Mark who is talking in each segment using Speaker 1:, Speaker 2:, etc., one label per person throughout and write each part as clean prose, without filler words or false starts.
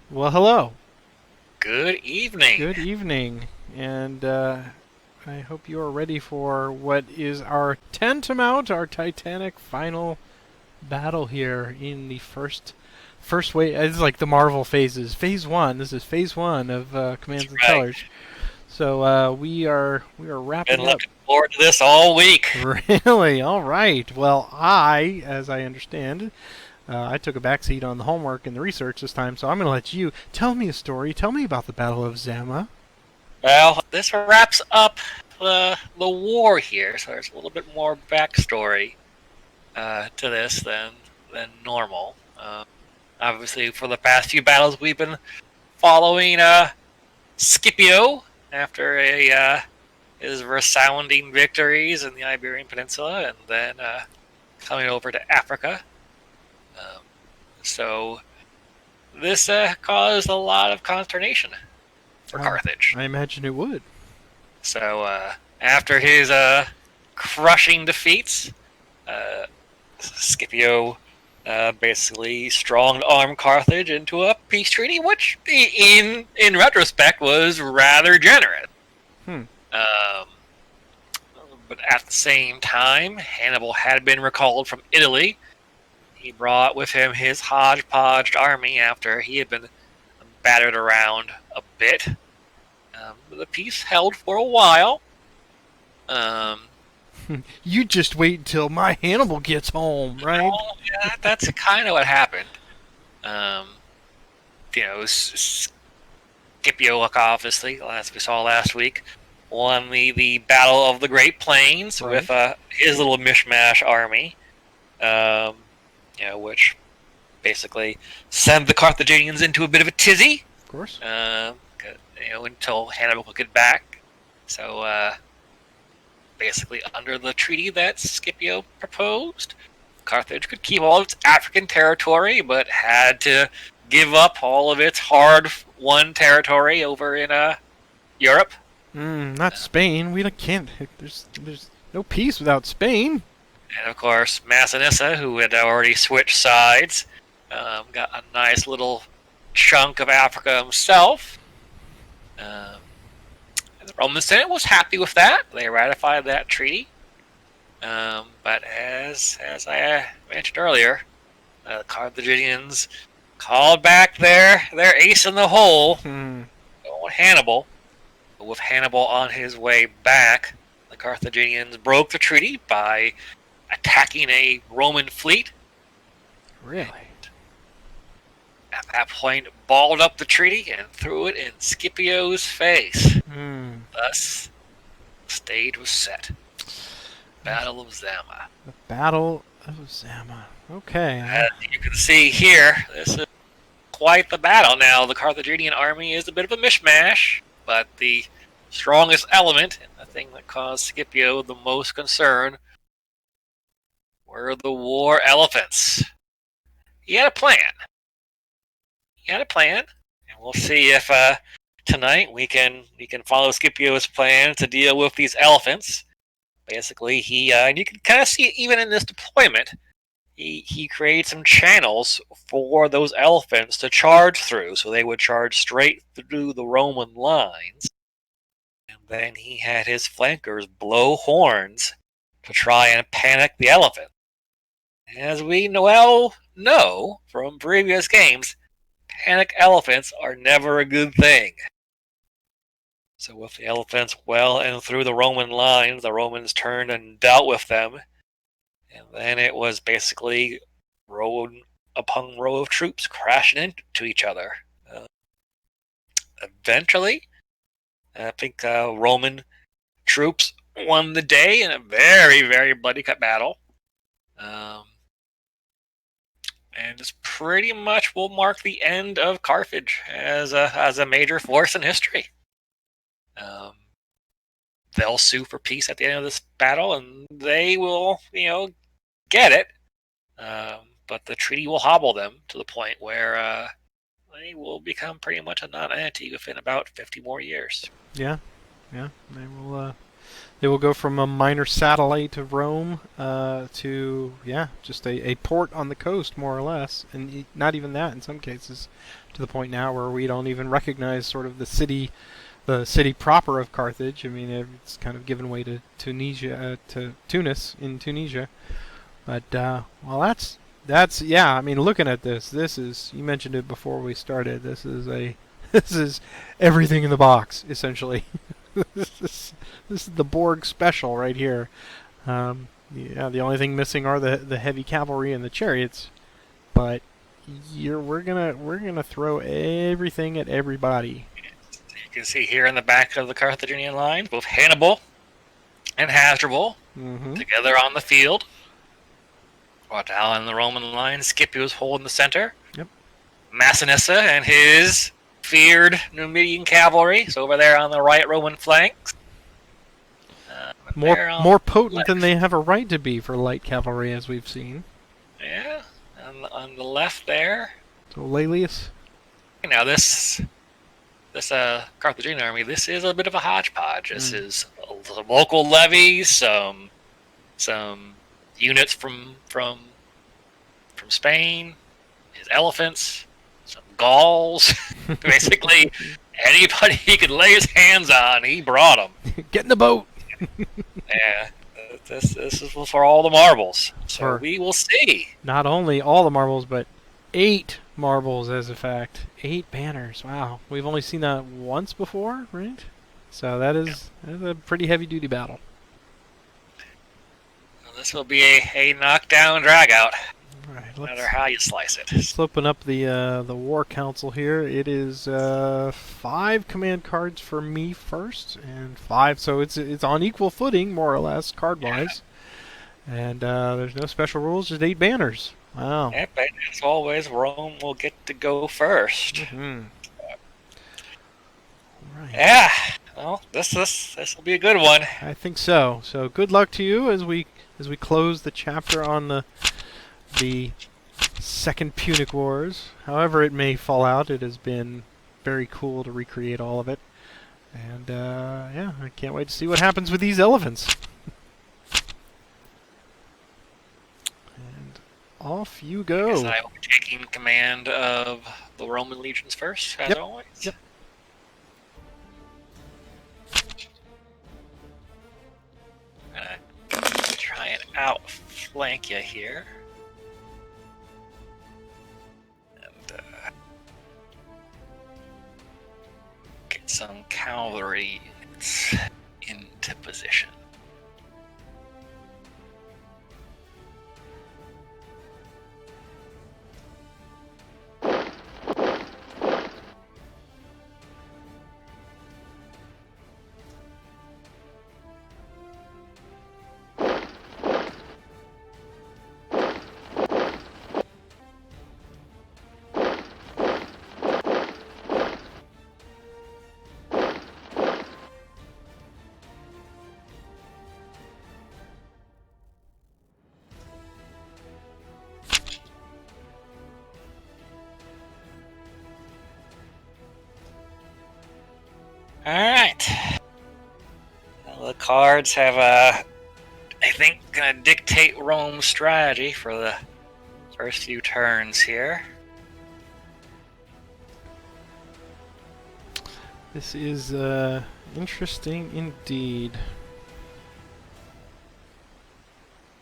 Speaker 1: Well, hello.
Speaker 2: Good evening.
Speaker 1: Good evening. And I hope you are ready for what is our tantamount, our Titanic final battle here in the first wave. It's like the Marvel phases. Phase one. This is phase one of
Speaker 2: That's
Speaker 1: Commands and
Speaker 2: right.
Speaker 1: Colors. So we are
Speaker 2: Been
Speaker 1: wrapping up.
Speaker 2: looking forward to this all week.
Speaker 1: Really? All right. Well, as I understand, I took a backseat on the homework and the research this time, so I'm going to let you tell me a story. Tell me about the Battle of Zama.
Speaker 2: Well, this wraps up the war here, so there's a little bit more backstory to this than normal. Obviously, for the past few battles, we've been following Scipio after his resounding victories in the Iberian Peninsula, and then coming over to Africa. Um, so this caused a lot of consternation for
Speaker 1: I,
Speaker 2: Carthage.
Speaker 1: I imagine it would.
Speaker 2: So after his crushing defeats, uh, Scipio basically strong-armed Carthage into a peace treaty, which, in retrospect, was rather generous.
Speaker 1: Hmm.
Speaker 2: Um, but at the same time, Hannibal had been recalled from Italy. He brought with him his hodgepodge army after he had been battered around a bit. The peace held for a while. Um,
Speaker 1: You just wait until my Hannibal gets home, right?
Speaker 2: yeah, that's kind of what happened. Um, Scipio, obviously, as we saw last week, won the Battle of the Great Plains
Speaker 1: Right.
Speaker 2: with his little mishmash army, um, which basically sent the Carthaginians into a bit of a tizzy,
Speaker 1: Of course.
Speaker 2: until Hannibal could get back. So basically, under the treaty that Scipio proposed, Carthage could keep all of its African territory, but had to give up all of its hard-won territory over in Europe.
Speaker 1: Not Spain. We can't. There's no peace without Spain.
Speaker 2: And of course, Massinissa, who had already switched sides, got a nice little chunk of Africa himself. Um, and the Roman Senate was happy with that. They ratified that treaty. But as I mentioned earlier, the Carthaginians called back their ace in the hole,
Speaker 1: Hmm.
Speaker 2: Hannibal. But with Hannibal on his way back, the Carthaginians broke the treaty by attacking a Roman fleet.
Speaker 1: Really?
Speaker 2: At that point, balled up the treaty and threw it in Scipio's face.
Speaker 1: Hmm.
Speaker 2: Thus, the stage was set. Battle of Zama.
Speaker 1: The Battle of Zama. Okay.
Speaker 2: As you can see here, this is quite the battle. Now, the Carthaginian army is a bit of a mishmash, but the strongest element, and the thing that caused Scipio the most concern, were the war elephants. He had a plan. And we'll see if tonight we can follow Scipio's plan to deal with these elephants. Basically, and you can kind of see it even in this deployment. He created some channels for those elephants to charge through, so they would charge straight through the Roman lines. And then he had his flankers blow horns to try and panic the elephant. As we well know from previous games, panic elephants are never a good thing. So with the elephants well and through the Roman lines, the Romans turned and dealt with them. And then it was basically row upon row of troops crashing into each other. Eventually, I think Roman troops won the day in a very, very bloody cut battle. Um, and this pretty much will mark the end of Carthage as a major force in history. Um, they'll sue for peace at the end of this battle, and they will, get it. But the treaty will hobble them to the point where they will become pretty much a non-entity within about 50 more years.
Speaker 1: Yeah. Yeah. They will. They will go from a minor satellite of Rome to, yeah, just a port on the coast, more or less. And not even that in some cases, to the point now where we don't even recognize sort of the city proper of Carthage. I mean, it's kind of given way to Tunisia, to Tunis in Tunisia. But, well, that's yeah, I mean, looking at this is, you mentioned it before we started, this is everything in the box, essentially. this is the Borg special right here. Yeah, the only thing missing are the heavy cavalry and the chariots, but we're gonna throw everything at everybody.
Speaker 2: You can see here in the back of the Carthaginian lines, both Hannibal and Hasdrubal together on the field. While down in the Roman line, Scipio is holding the center.
Speaker 1: Yep.
Speaker 2: Massinissa and his feared Numidian cavalry is over there on the right Roman flanks.
Speaker 1: More potent than they have a right to be for light cavalry, as we've seen.
Speaker 2: Yeah, on the left there.
Speaker 1: So Laelius.
Speaker 2: Now this Carthaginian army, this is a bit of a hodgepodge. This is the local levies, some units from Spain, his elephants, some Gauls, basically anybody he could lay his hands on, he brought them.
Speaker 1: Get in the boat.
Speaker 2: Yeah, this is for all the marbles. So we will see.
Speaker 1: Not only all the marbles, but 8 marbles as a fact. 8 banners. Wow, we've only seen that once before, right? So that is a pretty heavy duty battle.
Speaker 2: This will be a knockdown dragout.
Speaker 1: Right,
Speaker 2: no matter how you slice it.
Speaker 1: Let's open up the War Council here. It is 5 command cards for me first, and 5, so it's on equal footing, more or less, card-wise. Yeah. And there's no special rules, just 8 banners. Wow.
Speaker 2: Yep, and as always, Rome will get to go first.
Speaker 1: Mm-hmm. Right.
Speaker 2: Yeah, well, this will be a good one.
Speaker 1: I think so. So good luck to you as we close the chapter on the Second Punic Wars. However it may fall out, it has been very cool to recreate all of it. And yeah, I can't wait to see what happens with these elephants. And off you go.
Speaker 2: I guess I will be taking command of the Roman legions first, as always.
Speaker 1: Yep.
Speaker 2: Try and outflank you here. And get some cavalry units into position. Alright. Well, the cards have, I think, gonna dictate Rome's strategy for the first few turns here.
Speaker 1: This is interesting indeed.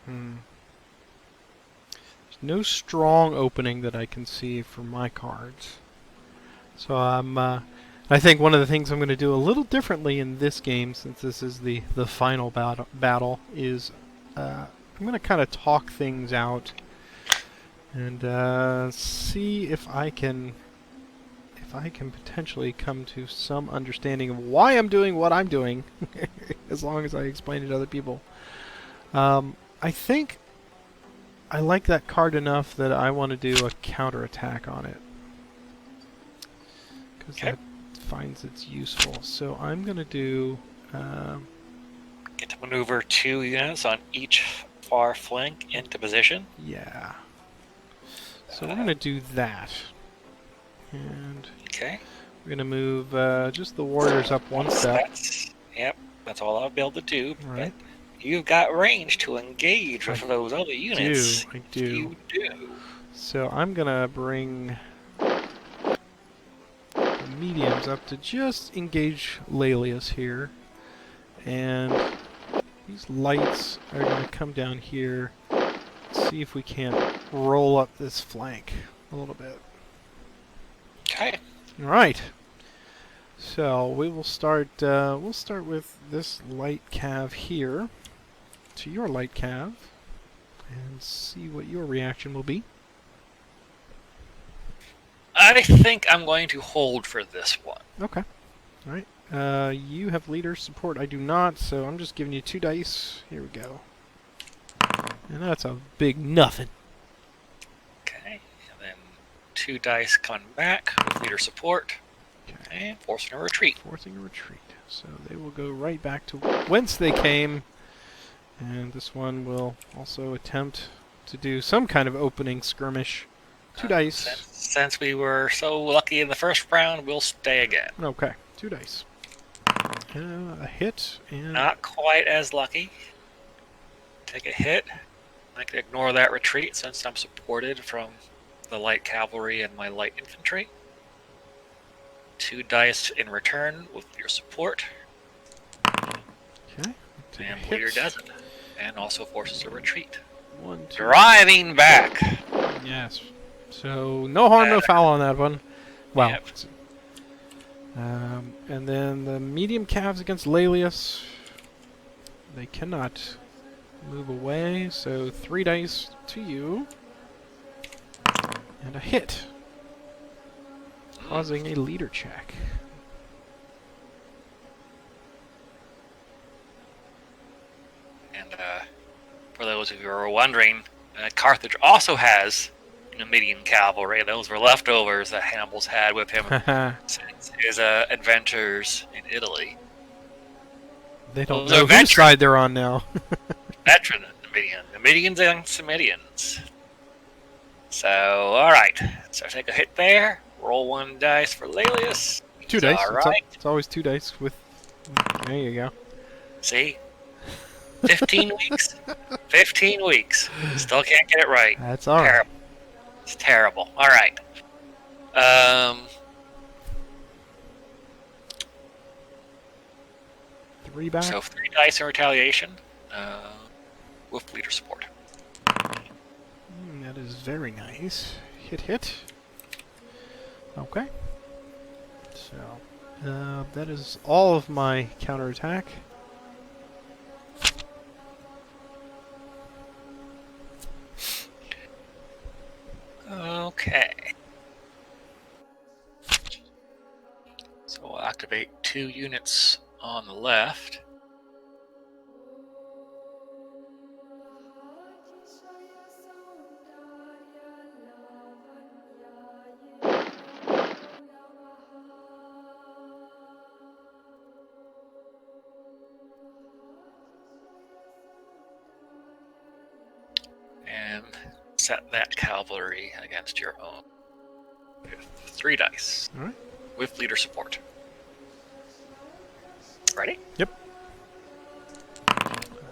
Speaker 1: There's no strong opening that I can see for my cards. So I think one of the things I'm going to do a little differently in this game, since this is the final battle, is I'm going to kind of talk things out and see if I can potentially come to some understanding of why I'm doing what I'm doing, as long as I explain it to other people. I think I like that card enough that I want to do a counterattack on it, because that finds it's useful. So I'm going to do...
Speaker 2: get to maneuver 2 units on each far flank into position.
Speaker 1: Yeah. So we're going to do that. And
Speaker 2: okay.
Speaker 1: we're going to move just the warriors up 1 step.
Speaker 2: Yep. That's all I'll be able to do.
Speaker 1: All
Speaker 2: But
Speaker 1: right.
Speaker 2: you've got range to engage with those other units.
Speaker 1: I do.
Speaker 2: You do.
Speaker 1: So I'm gonna bring the mediums up to just engage Laelius here, and these lights are gonna come down here. See if we can't roll up this flank a little bit.
Speaker 2: Okay.
Speaker 1: All right. So we will start. We'll start with this light cav here to your light cav, and see what your reaction will be.
Speaker 2: I think I'm going to hold for this one.
Speaker 1: Okay. All right. You have leader support. I do not, so I'm just giving you 2 dice. Here we go. And that's a big nothing.
Speaker 2: Okay. And then 2 dice coming back with leader support.
Speaker 1: Okay.
Speaker 2: And forcing a retreat.
Speaker 1: Forcing a retreat. So they will go right back to whence they came. And this one will also attempt to do some kind of opening skirmish. 2 dice.
Speaker 2: Since we were so lucky in the first round, we'll stay again.
Speaker 1: Okay. 2 dice. A hit and...
Speaker 2: Not quite as lucky. Take a hit. I can ignore that retreat since I'm supported from the light cavalry and my light infantry. 2 dice in return with your support.
Speaker 1: Okay.
Speaker 2: And leader does it. And also forces a retreat.
Speaker 1: 1, 2.
Speaker 2: Driving back.
Speaker 1: Yes. So no harm, no foul on that one. Well.
Speaker 2: Yep.
Speaker 1: And then the medium calves against Laelius. They cannot move away, so 3 dice to you. And a hit. Causing a leader check.
Speaker 2: And for those of you who are wondering, Carthage also has Numidian cavalry. Those were leftovers that Hannibal's had with him since his adventures in Italy.
Speaker 1: They don't
Speaker 2: Those
Speaker 1: know
Speaker 2: are veteran-
Speaker 1: whose side they're on now.
Speaker 2: Veteran Numidians and Semidians. So, alright. So take a hit there. Roll 1 dice for Laelius.
Speaker 1: 2 dice.
Speaker 2: Alright.
Speaker 1: It's always 2 dice with... There you go.
Speaker 2: See? 15 weeks? 15 weeks. Still can't get it right.
Speaker 1: That's alright.
Speaker 2: Terrible. It's terrible. Alright.
Speaker 1: 3 back.
Speaker 2: So 3 dice in retaliation with leader support.
Speaker 1: That is very nice. Hit. Okay. So, that is all of my counterattack.
Speaker 2: Okay. So we'll activate 2 units on the left. And set that cavalry against your own. With 3 dice.
Speaker 1: Alright.
Speaker 2: With leader support. Ready?
Speaker 1: Yep.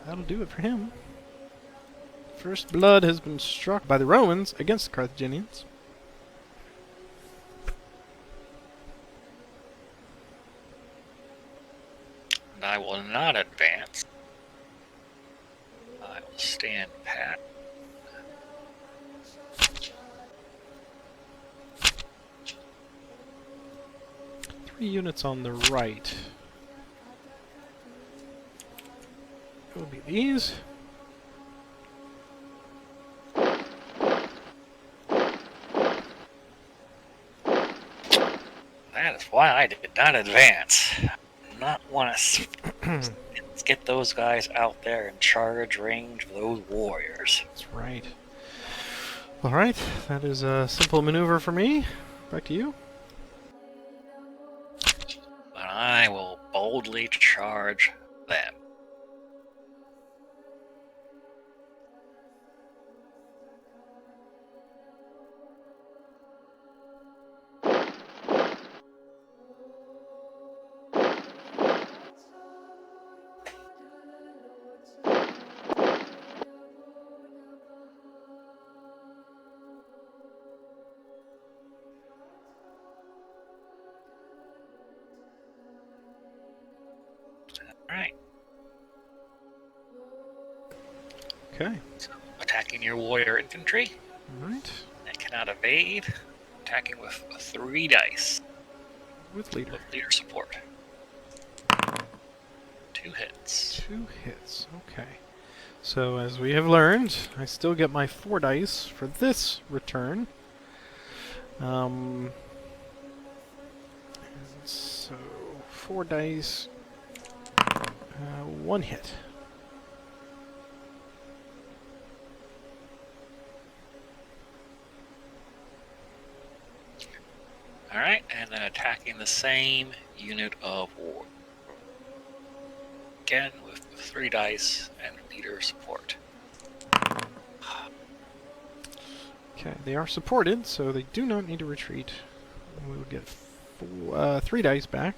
Speaker 1: That'll do it for him. First blood has been struck by the Romans against the Carthaginians.
Speaker 2: And I will not advance. I will stand pat.
Speaker 1: Three units on the right. It will be these.
Speaker 2: That is why I did not advance. Not want to get those guys out there in charge range of those warriors.
Speaker 1: That's right. Alright, that is a simple maneuver for me. Back to you.
Speaker 2: But I will boldly charge them.
Speaker 1: Okay.
Speaker 2: So, attacking your warrior infantry.
Speaker 1: Alright.
Speaker 2: That cannot evade. Attacking with 3 dice.
Speaker 1: With leader.
Speaker 2: With leader support. 2 hits.
Speaker 1: 2 hits. Okay. So, as we have learned, I still get my 4 dice for this return. So, 4 dice. 1 hit.
Speaker 2: Alright, and then attacking the same unit of war. Again, with 3 dice and leader support.
Speaker 1: Okay, they are supported, so they do not need to retreat. We will get 3 dice back.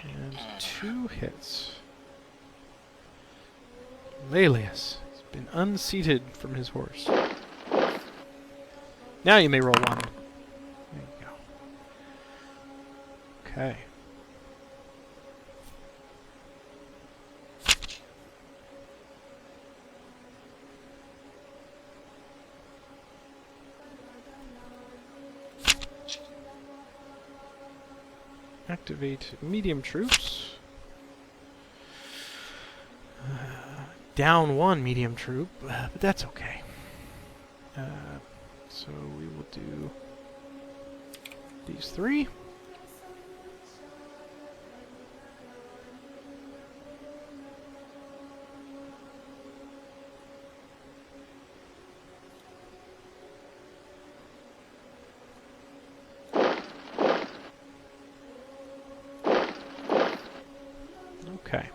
Speaker 1: And 2 hits. Laelius has been unseated from his horse. Now you may roll 1. There you go. Okay. Activate medium troops. Down 1 medium troop, but that's okay. So we will do these 3. Okay.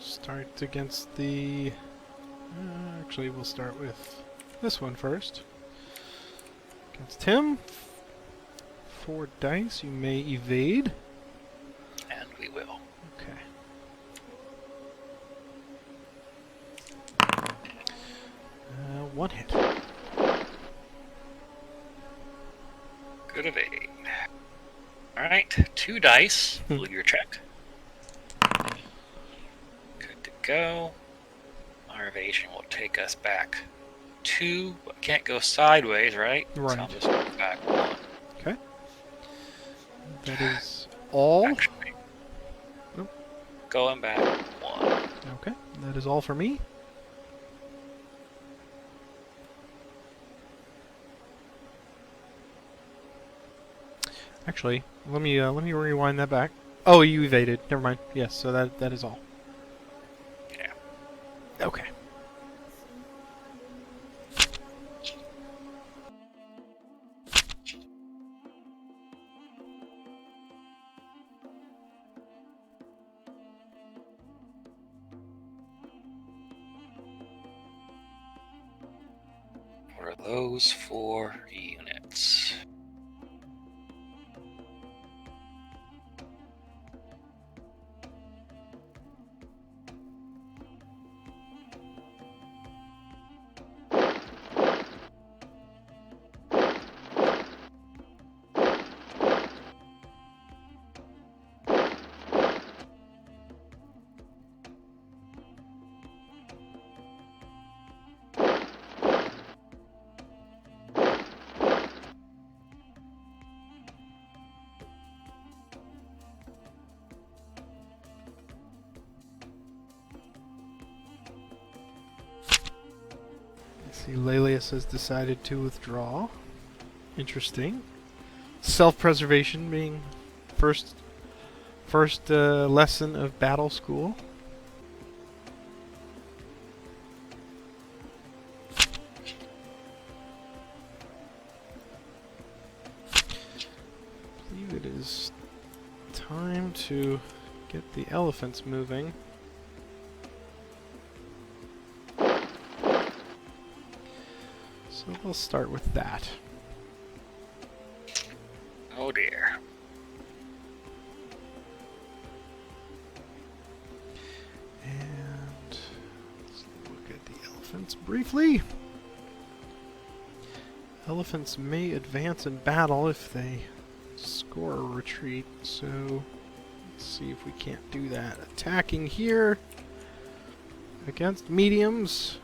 Speaker 1: Start against the... actually, we'll start with this one first. Against him. 4 dice. You may evade.
Speaker 2: And we will.
Speaker 1: Okay. 1 hit.
Speaker 2: Good evade. Alright, 2 dice. Leader check. Good to go. Our evasion will take us back 2, but can't go sideways, right?
Speaker 1: Right.
Speaker 2: So I'll just go back 1.
Speaker 1: Okay. That is all.
Speaker 2: Actually,
Speaker 1: Nope.
Speaker 2: going back 1.
Speaker 1: Okay. That is all for me. Actually, let me rewind that back. Oh, you evaded. Never mind. Yes, so that is all.
Speaker 2: Yeah.
Speaker 1: Okay.
Speaker 2: What are those 4 units?
Speaker 1: See, Laelius has decided to withdraw. Interesting. Self-preservation being first lesson of battle school. I believe it is time to get the elephants moving. So we'll start with that.
Speaker 2: Oh dear.
Speaker 1: And let's look at the elephants briefly. Elephants may advance in battle if they score a retreat, so Let's see if we can't do that. Attacking here against mediums.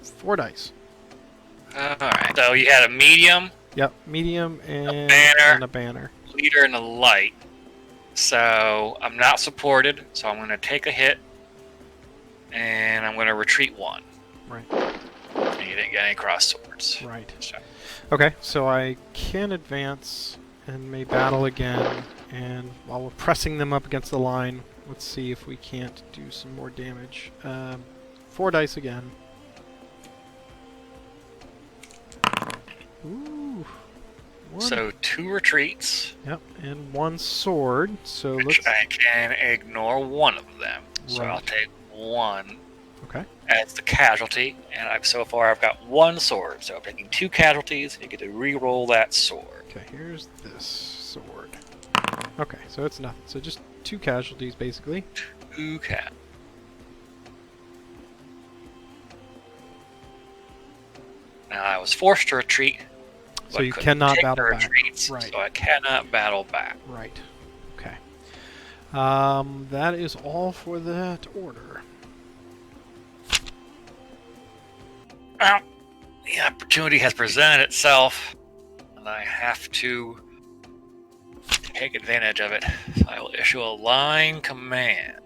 Speaker 1: 4 dice.
Speaker 2: Alright, so you had a medium,
Speaker 1: Yep, medium and
Speaker 2: banner.
Speaker 1: a banner.
Speaker 2: leader, and a light. So I'm not supported, so I'm going to take a hit, and I'm going to retreat 1.
Speaker 1: Right.
Speaker 2: And you didn't get any cross swords.
Speaker 1: Right.
Speaker 2: So,
Speaker 1: Okay, so I can advance and may battle again, and while we're pressing them up against the line, let's see if we can't do some more damage. 4 dice again. Ooh. 1.
Speaker 2: so 2 retreats,
Speaker 1: Yep, and 1 sword. So
Speaker 2: which
Speaker 1: let's.
Speaker 2: I can ignore 1 of them. So
Speaker 1: Right.
Speaker 2: I'll take 1
Speaker 1: Okay.
Speaker 2: as the casualty, and so far I've got 1 sword. So I'm taking 2 casualties, and you get to re-roll that sword.
Speaker 1: Okay, here's this sword. Okay, so it's nothing. So just 2 casualties, basically.
Speaker 2: 2 cat. Now I was forced to retreat.
Speaker 1: So
Speaker 2: but
Speaker 1: you
Speaker 2: couldn't
Speaker 1: cannot
Speaker 2: take
Speaker 1: battle
Speaker 2: the
Speaker 1: back.
Speaker 2: retreats,
Speaker 1: Right.
Speaker 2: So I cannot battle back.
Speaker 1: Right. Okay. That is all for that order.
Speaker 2: Well, the opportunity has presented itself, and I have to take advantage of it. So I will issue a line command.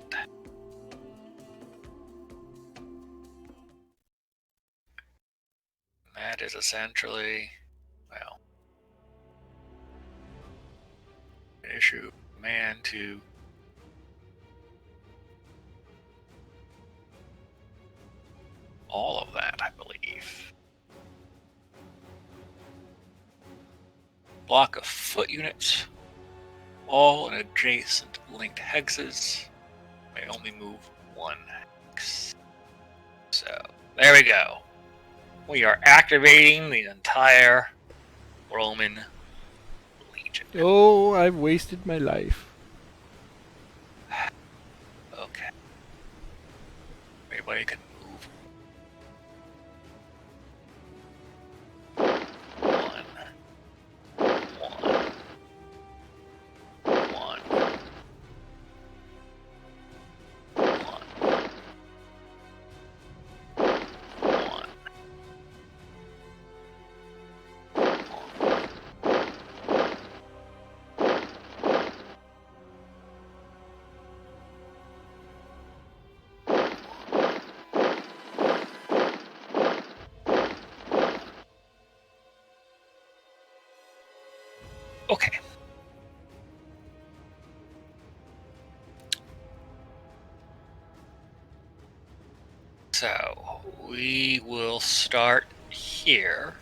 Speaker 2: That is essentially, well, issue command to all of that, I believe. Block of foot units, all in adjacent linked hexes. May only move 1 hex. So, there we go. We are activating the entire Roman Legion.
Speaker 1: Oh, I've wasted my life.
Speaker 2: Okay. Everybody can move. 1. 1. 1. 1. Okay. So, we will start here.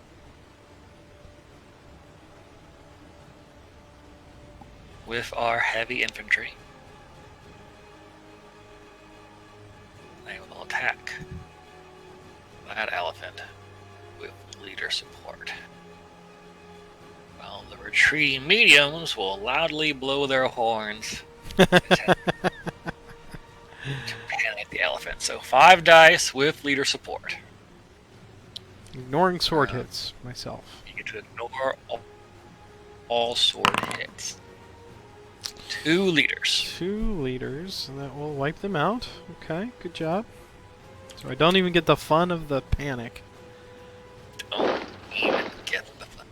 Speaker 2: With our heavy infantry. They will attack that elephant with leader support. While the retreating mediums will loudly blow their horns to panic the elephant. So 5 dice with leader support.
Speaker 1: Ignoring sword hits, myself.
Speaker 2: You get to ignore all sword hits. 2 leaders.
Speaker 1: 2 leaders, and that will wipe them out. Okay, good job. So I don't even get the fun of the panic.
Speaker 2: Don't even get the fun.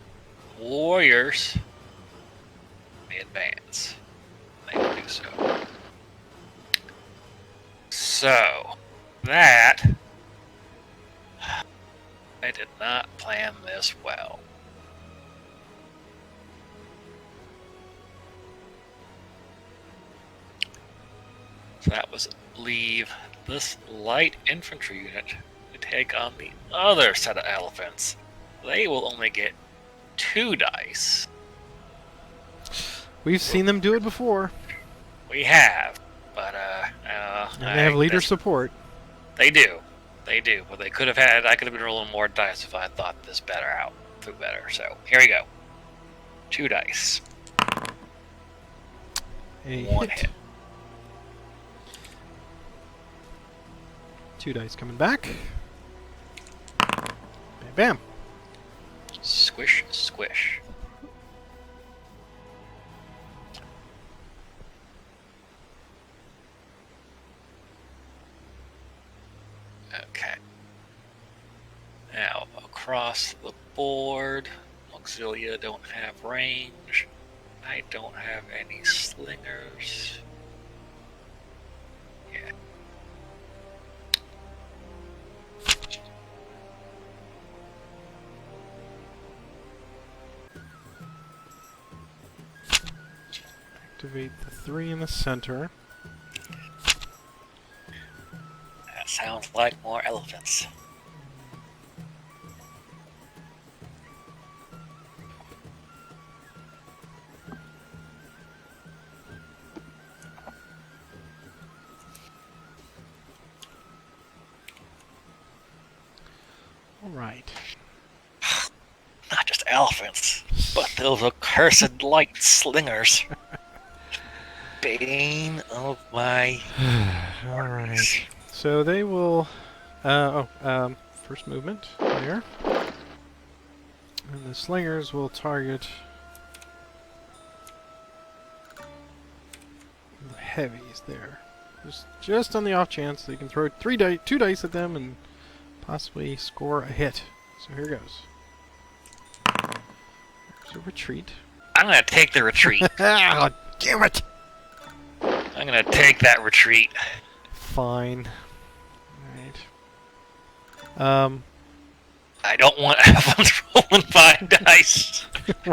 Speaker 2: Warriors may advance. They will do so. So, that... I did not plan this well. So that was leave this light infantry unit to take on the other set of elephants. They will only get 2 dice.
Speaker 1: We've seen them do it before.
Speaker 2: We have, but
Speaker 1: And they have leader support.
Speaker 2: They do, but they could have had. I could have been rolling more dice if I had thought this through better. So here we go. 2 dice.
Speaker 1: A
Speaker 2: 1
Speaker 1: hit.
Speaker 2: hit.
Speaker 1: 2 dice coming back. Bam, bam.
Speaker 2: Squish, squish. Okay. Now, across the board, Auxilia don't have range. I don't have any slingers. Yeah.
Speaker 1: Activate the 3 in the center.
Speaker 2: That sounds like more elephants.
Speaker 1: All right.
Speaker 2: Not just elephants, but those accursed light slingers. Bane of my...
Speaker 1: All right. So they will. First movement there, and the slingers will target the heavies there. Just on the off chance they can throw 2 dice at them and possibly score a hit. So here goes. There's a retreat.
Speaker 2: I'm gonna take the retreat.
Speaker 1: Ah, damn it!
Speaker 2: I'm gonna take that retreat.
Speaker 1: Fine. Alright.
Speaker 2: I don't want elephants rolling 5 dice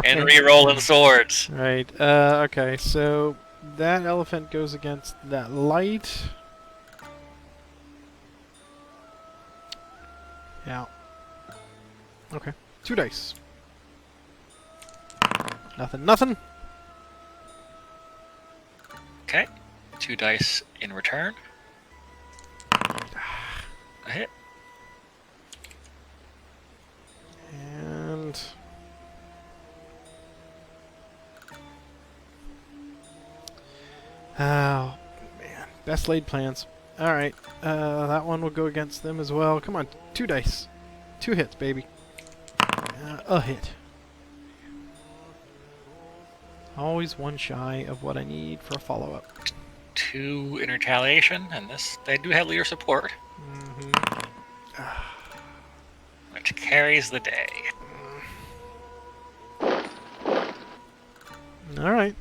Speaker 2: and re-rolling swords.
Speaker 1: Right. Okay, so that elephant goes against that light. Yeah. Okay. 2 dice. Nothing.
Speaker 2: Okay. 2 dice in return. A hit.
Speaker 1: And oh man, best laid plans. All right, that one will go against them as well. Come on, 2 dice, 2 hits, baby. A hit. Always 1 shy of what I need for a follow-up.
Speaker 2: 2 in retaliation, and this they do have leader support, which carries the day.
Speaker 1: All right.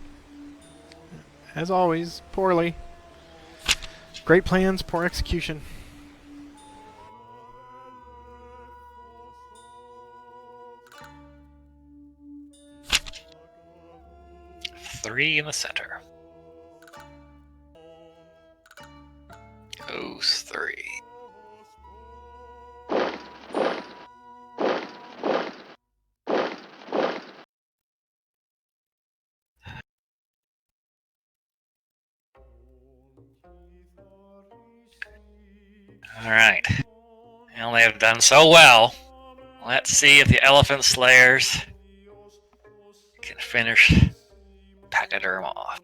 Speaker 1: As always, poorly. Great plans, poor execution.
Speaker 2: Three in the center. Goes 3. Alright. Well, they have done so well. Let's see if the Elephant Slayers can finish Pachyderm off.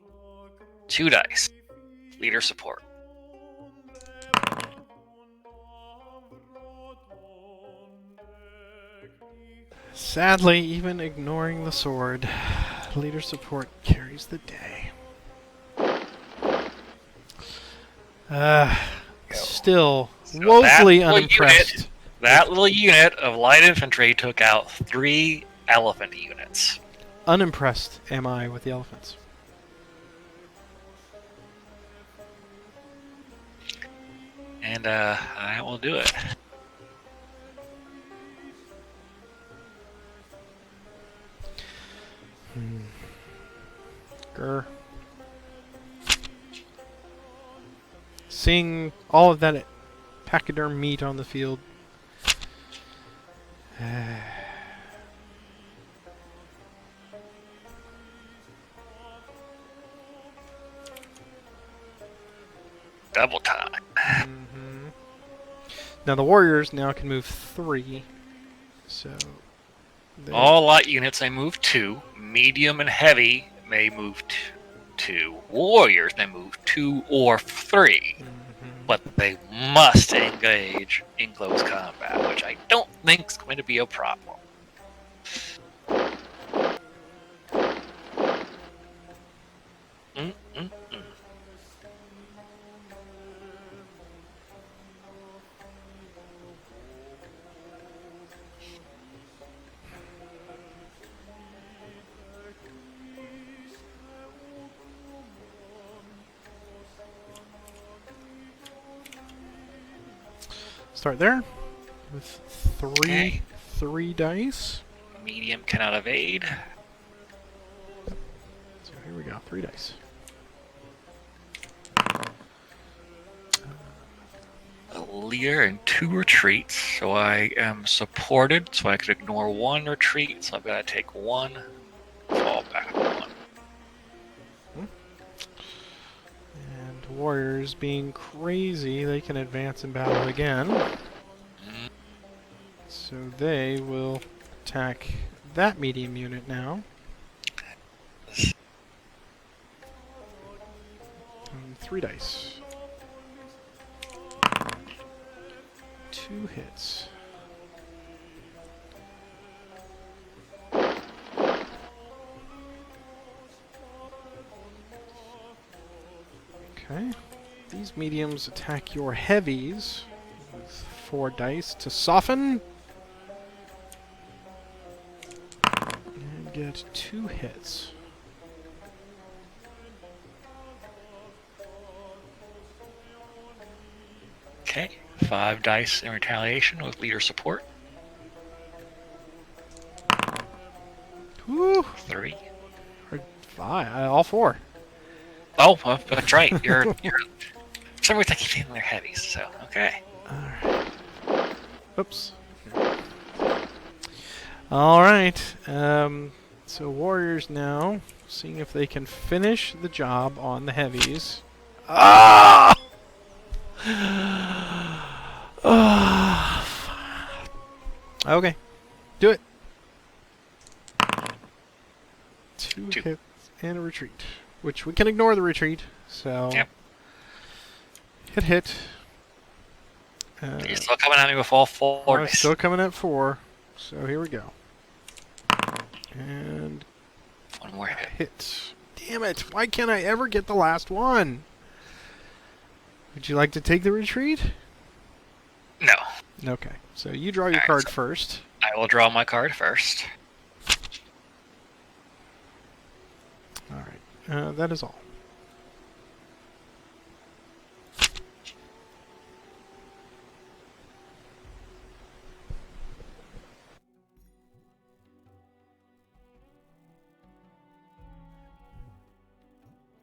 Speaker 2: 2 dice. Leader support.
Speaker 1: Sadly, even ignoring the sword, leader support carries the day. Still woefully unimpressed.
Speaker 2: That little unit of light infantry took out 3 elephant units.
Speaker 1: Unimpressed am I with the elephants.
Speaker 2: And I will do it.
Speaker 1: Grr. Seeing all of that pachyderm meat on the field.
Speaker 2: Double time.
Speaker 1: Now the warriors now can move 3. So
Speaker 2: all light units may move 2. Medium and heavy may move 2. Warriors may move 2 or 3. But they must engage in close combat, which I don't think is going to be a problem.
Speaker 1: start there with three dice.
Speaker 2: Medium cannot evade.
Speaker 1: So here we go, 3 dice.
Speaker 2: A leader and 2 retreats, so I am supported, so I could ignore 1 retreat, so I've got to take 1, fall back 1.
Speaker 1: And warriors being crazy, they can advance in battle again. So they will attack that medium unit now. And 3 dice. 2 hits. Okay. These mediums attack your heavies with 4 dice to soften. And get 2 hits.
Speaker 2: Okay, 5 dice in retaliation with leader support.
Speaker 1: Woo!
Speaker 2: 3.
Speaker 1: Or 5. All 4.
Speaker 2: Oh, well, that's right. You're. For some reason, I keep thinking they're heavies. So okay.
Speaker 1: Alright. Oops. Alright. So warriors now, seeing if they can finish the job on the heavies. Ah! Okay. Do it. 2 hits and a retreat. Which we can ignore the retreat. So
Speaker 2: Yep.
Speaker 1: hit.
Speaker 2: You're still coming at me with all 4 dice.
Speaker 1: Still coming at 4. So here we go. And
Speaker 2: 1 more hit.
Speaker 1: hit. Damn it! Why can't I ever get the last one? Would you like to take the retreat?
Speaker 2: No.
Speaker 1: Okay. So you draw your
Speaker 2: Alright,
Speaker 1: card
Speaker 2: so
Speaker 1: first.
Speaker 2: I will draw my card first.
Speaker 1: Alright. That is all.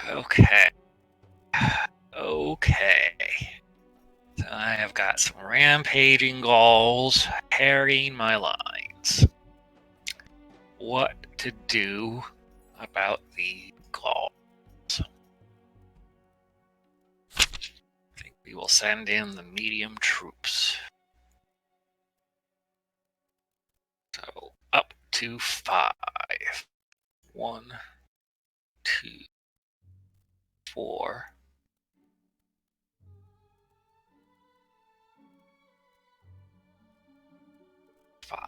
Speaker 2: Okay. Okay. So I have got some rampaging Gauls harrying my lines. What to do about the Gauls? I think we will send in the medium troops. So up to 5. 1, 2, 4. 5.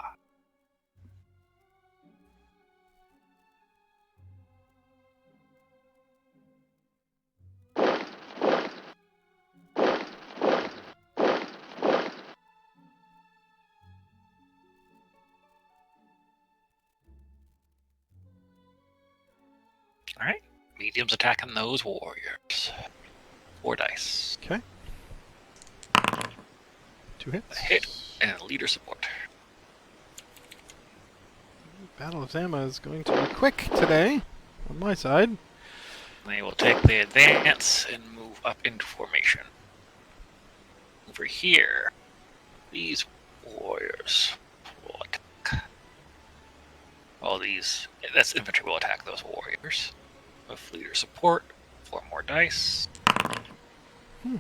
Speaker 2: Alright. Medium's attacking those warriors. 4 dice.
Speaker 1: Okay. 2 hits.
Speaker 2: A hit and leader support.
Speaker 1: Battle of Zama is going to be quick today on my side.
Speaker 2: They will take the advance and move up into formation. Over here, these warriors will attack. All these, that's infantry will attack those warriors. With leader support, 4 more dice.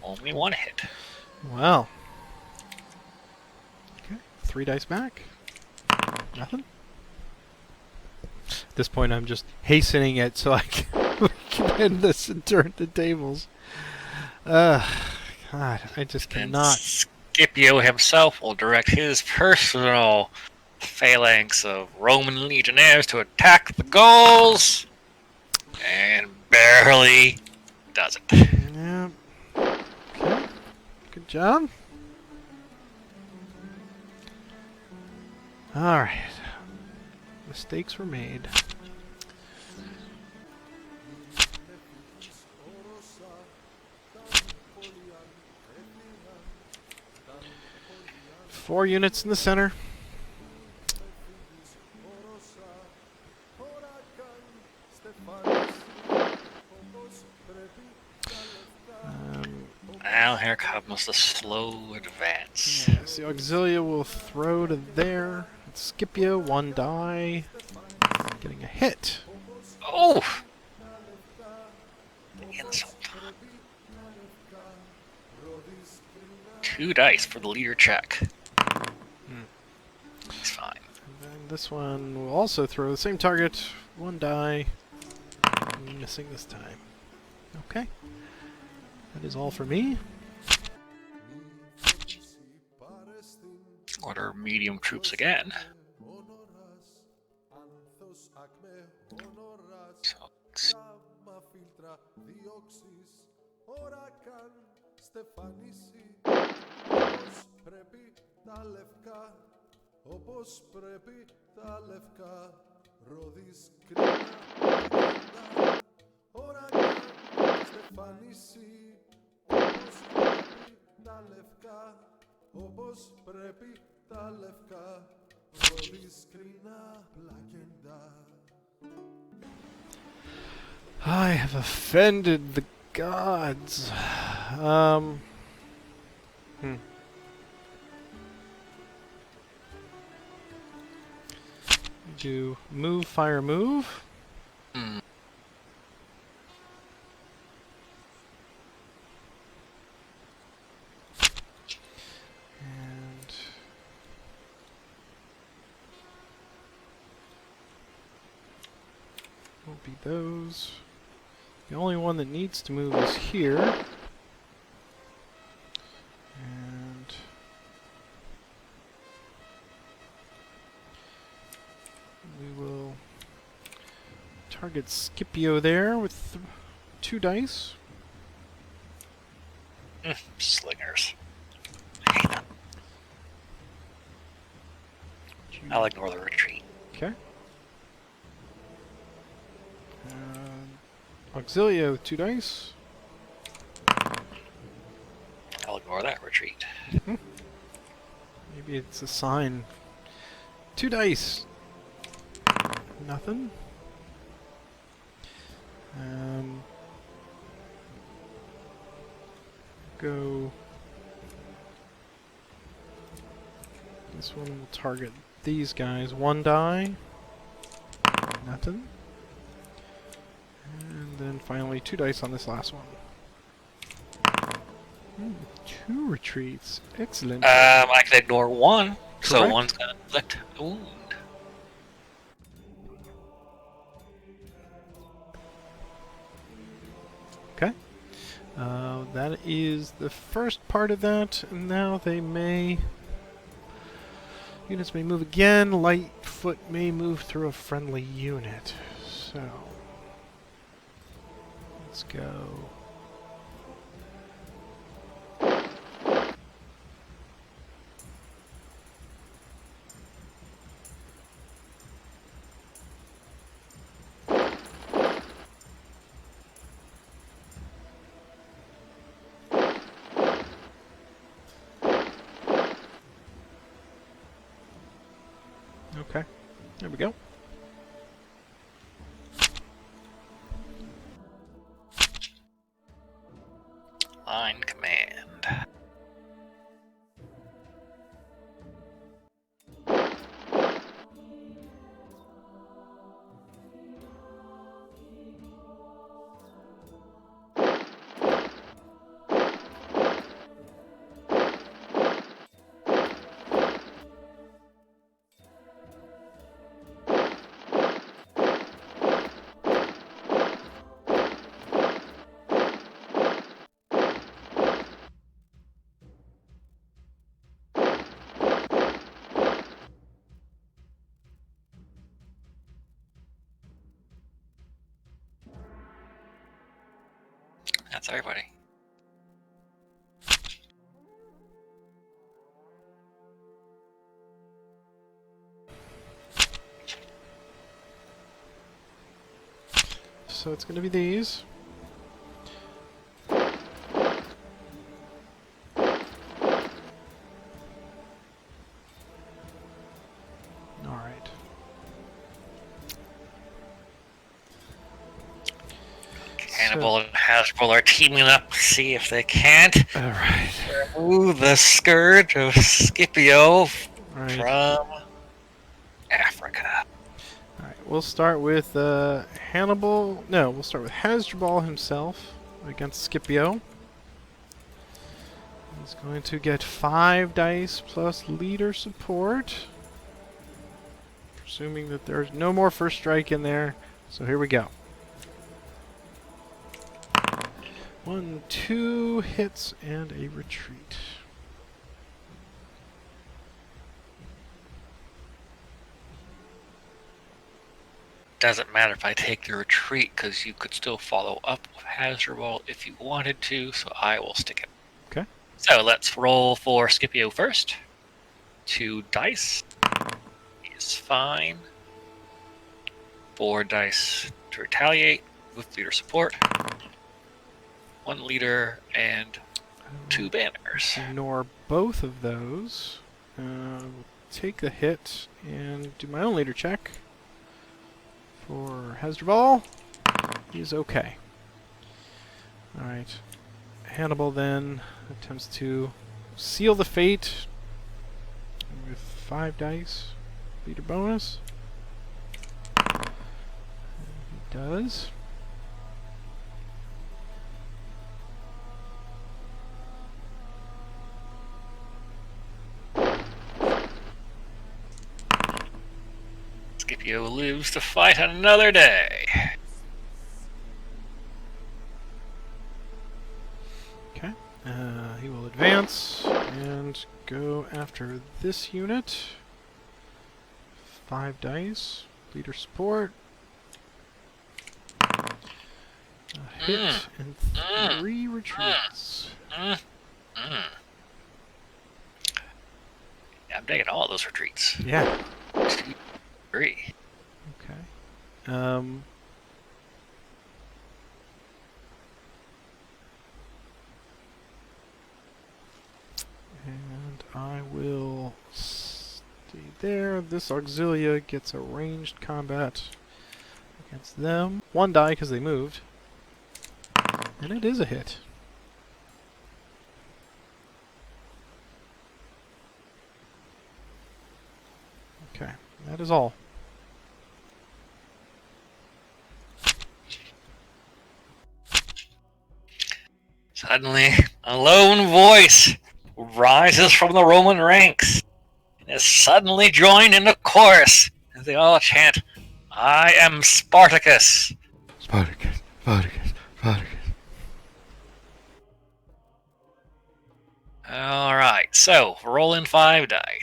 Speaker 2: Only 1 hit.
Speaker 1: Well. Okay, 3 dice back. Nothing. At this point, I'm just hastening it so I can end this and turn the tables. God, I just cannot.
Speaker 2: Scipio himself will direct his personal phalanx of Roman legionnaires to attack the Gauls, and barely does it.
Speaker 1: Yeah. Okay. Good job. All right. Mistakes were made. 4 units in the center.
Speaker 2: Now here comes the slow advance.
Speaker 1: Yes, the Auxilia will throw to there. Scipio, 1 die. Getting a hit.
Speaker 2: Oh! The insult. 2 dice for the leader check. He's fine.
Speaker 1: And then this one will also throw the same target. 1 die. Missing this time. Okay. That is all for me.
Speaker 2: Order medium troops again. So,
Speaker 1: I have offended the gods. Do move, fire, move.
Speaker 2: mm,
Speaker 1: And won't be those. The only one that needs to move is here. And we will target Scipio there with 2 dice.
Speaker 2: slingers. I hate them. I'll ignore the retreat.
Speaker 1: Okay. Auxilia with 2 dice.
Speaker 2: I'll ignore that retreat.
Speaker 1: Maybe it's a sign. 2 dice. Nothing. Go. This one will target these guys. 1 die. Nothing. And then finally 2 dice on this last one. 2 retreats. Excellent.
Speaker 2: I can ignore 1, so
Speaker 1: Correct.
Speaker 2: 1's gonna inflict a wound.
Speaker 1: Okay. That is the first part of that, and now they may... Units may move again. Lightfoot may move through a friendly unit. So... Let's go... Okay, there we go.
Speaker 2: Line command. That's everybody.
Speaker 1: So it's going to be these.
Speaker 2: Hannibal and Hasbro are teaming up. See if they can't
Speaker 1: All right.
Speaker 2: remove the scourge of Scipio
Speaker 1: Right.
Speaker 2: from Africa.
Speaker 1: All right. We'll start with Hannibal. No, we'll start with Hasdrubal himself against Scipio. He's going to get 5 dice plus leader support. Assuming that there's no more first strike in there. So here we go. 1, 2 hits and a retreat.
Speaker 2: Doesn't matter if I take the retreat because you could still follow up with Hasdrubal if you wanted to, so I will stick it.
Speaker 1: Okay.
Speaker 2: So let's roll for Scipio first. 2 dice is fine. 4 dice to retaliate with leader support. 1 leader and 2 banners.
Speaker 1: Ignore both of those. Take the hit and do my own leader check. For Hasdrubal, he's okay. Alright. Hannibal then attempts to seal the fate with 5 dice. Leader bonus. And he does.
Speaker 2: Scipio lives to fight another day.
Speaker 1: Okay. He will advance and go after this unit. 5 dice. Leader support. A hit and 3 retreats.
Speaker 2: Yeah, I'm taking all those retreats.
Speaker 1: Yeah.
Speaker 2: 2, 3.
Speaker 1: Okay. And I will stay there. This Auxilia gets a ranged combat against them. 1 die because they moved. And it is a hit. Okay, that is all.
Speaker 2: Suddenly, a lone voice rises from the Roman ranks and is suddenly joined in the chorus as they all chant, "I am Spartacus."
Speaker 1: Spartacus, Spartacus, Spartacus.
Speaker 2: Alright, so rolling 5 die.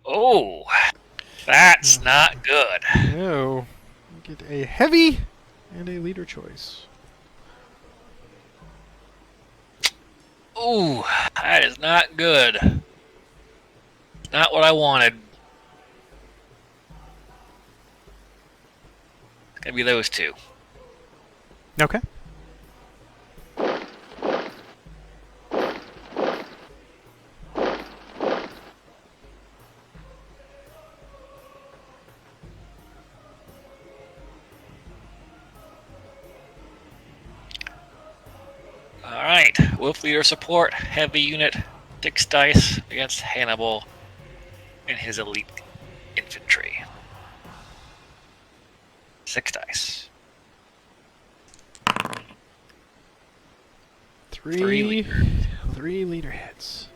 Speaker 2: Oh, that's not good.
Speaker 1: No. You get a heavy and a leader choice.
Speaker 2: Ooh, that is not good. Not what I wanted. It's gonna be those 2.
Speaker 1: Okay.
Speaker 2: Alright, Wolf Leader support, heavy unit, 6 dice against Hannibal and his elite infantry. 6 dice.
Speaker 1: 3 leader hits.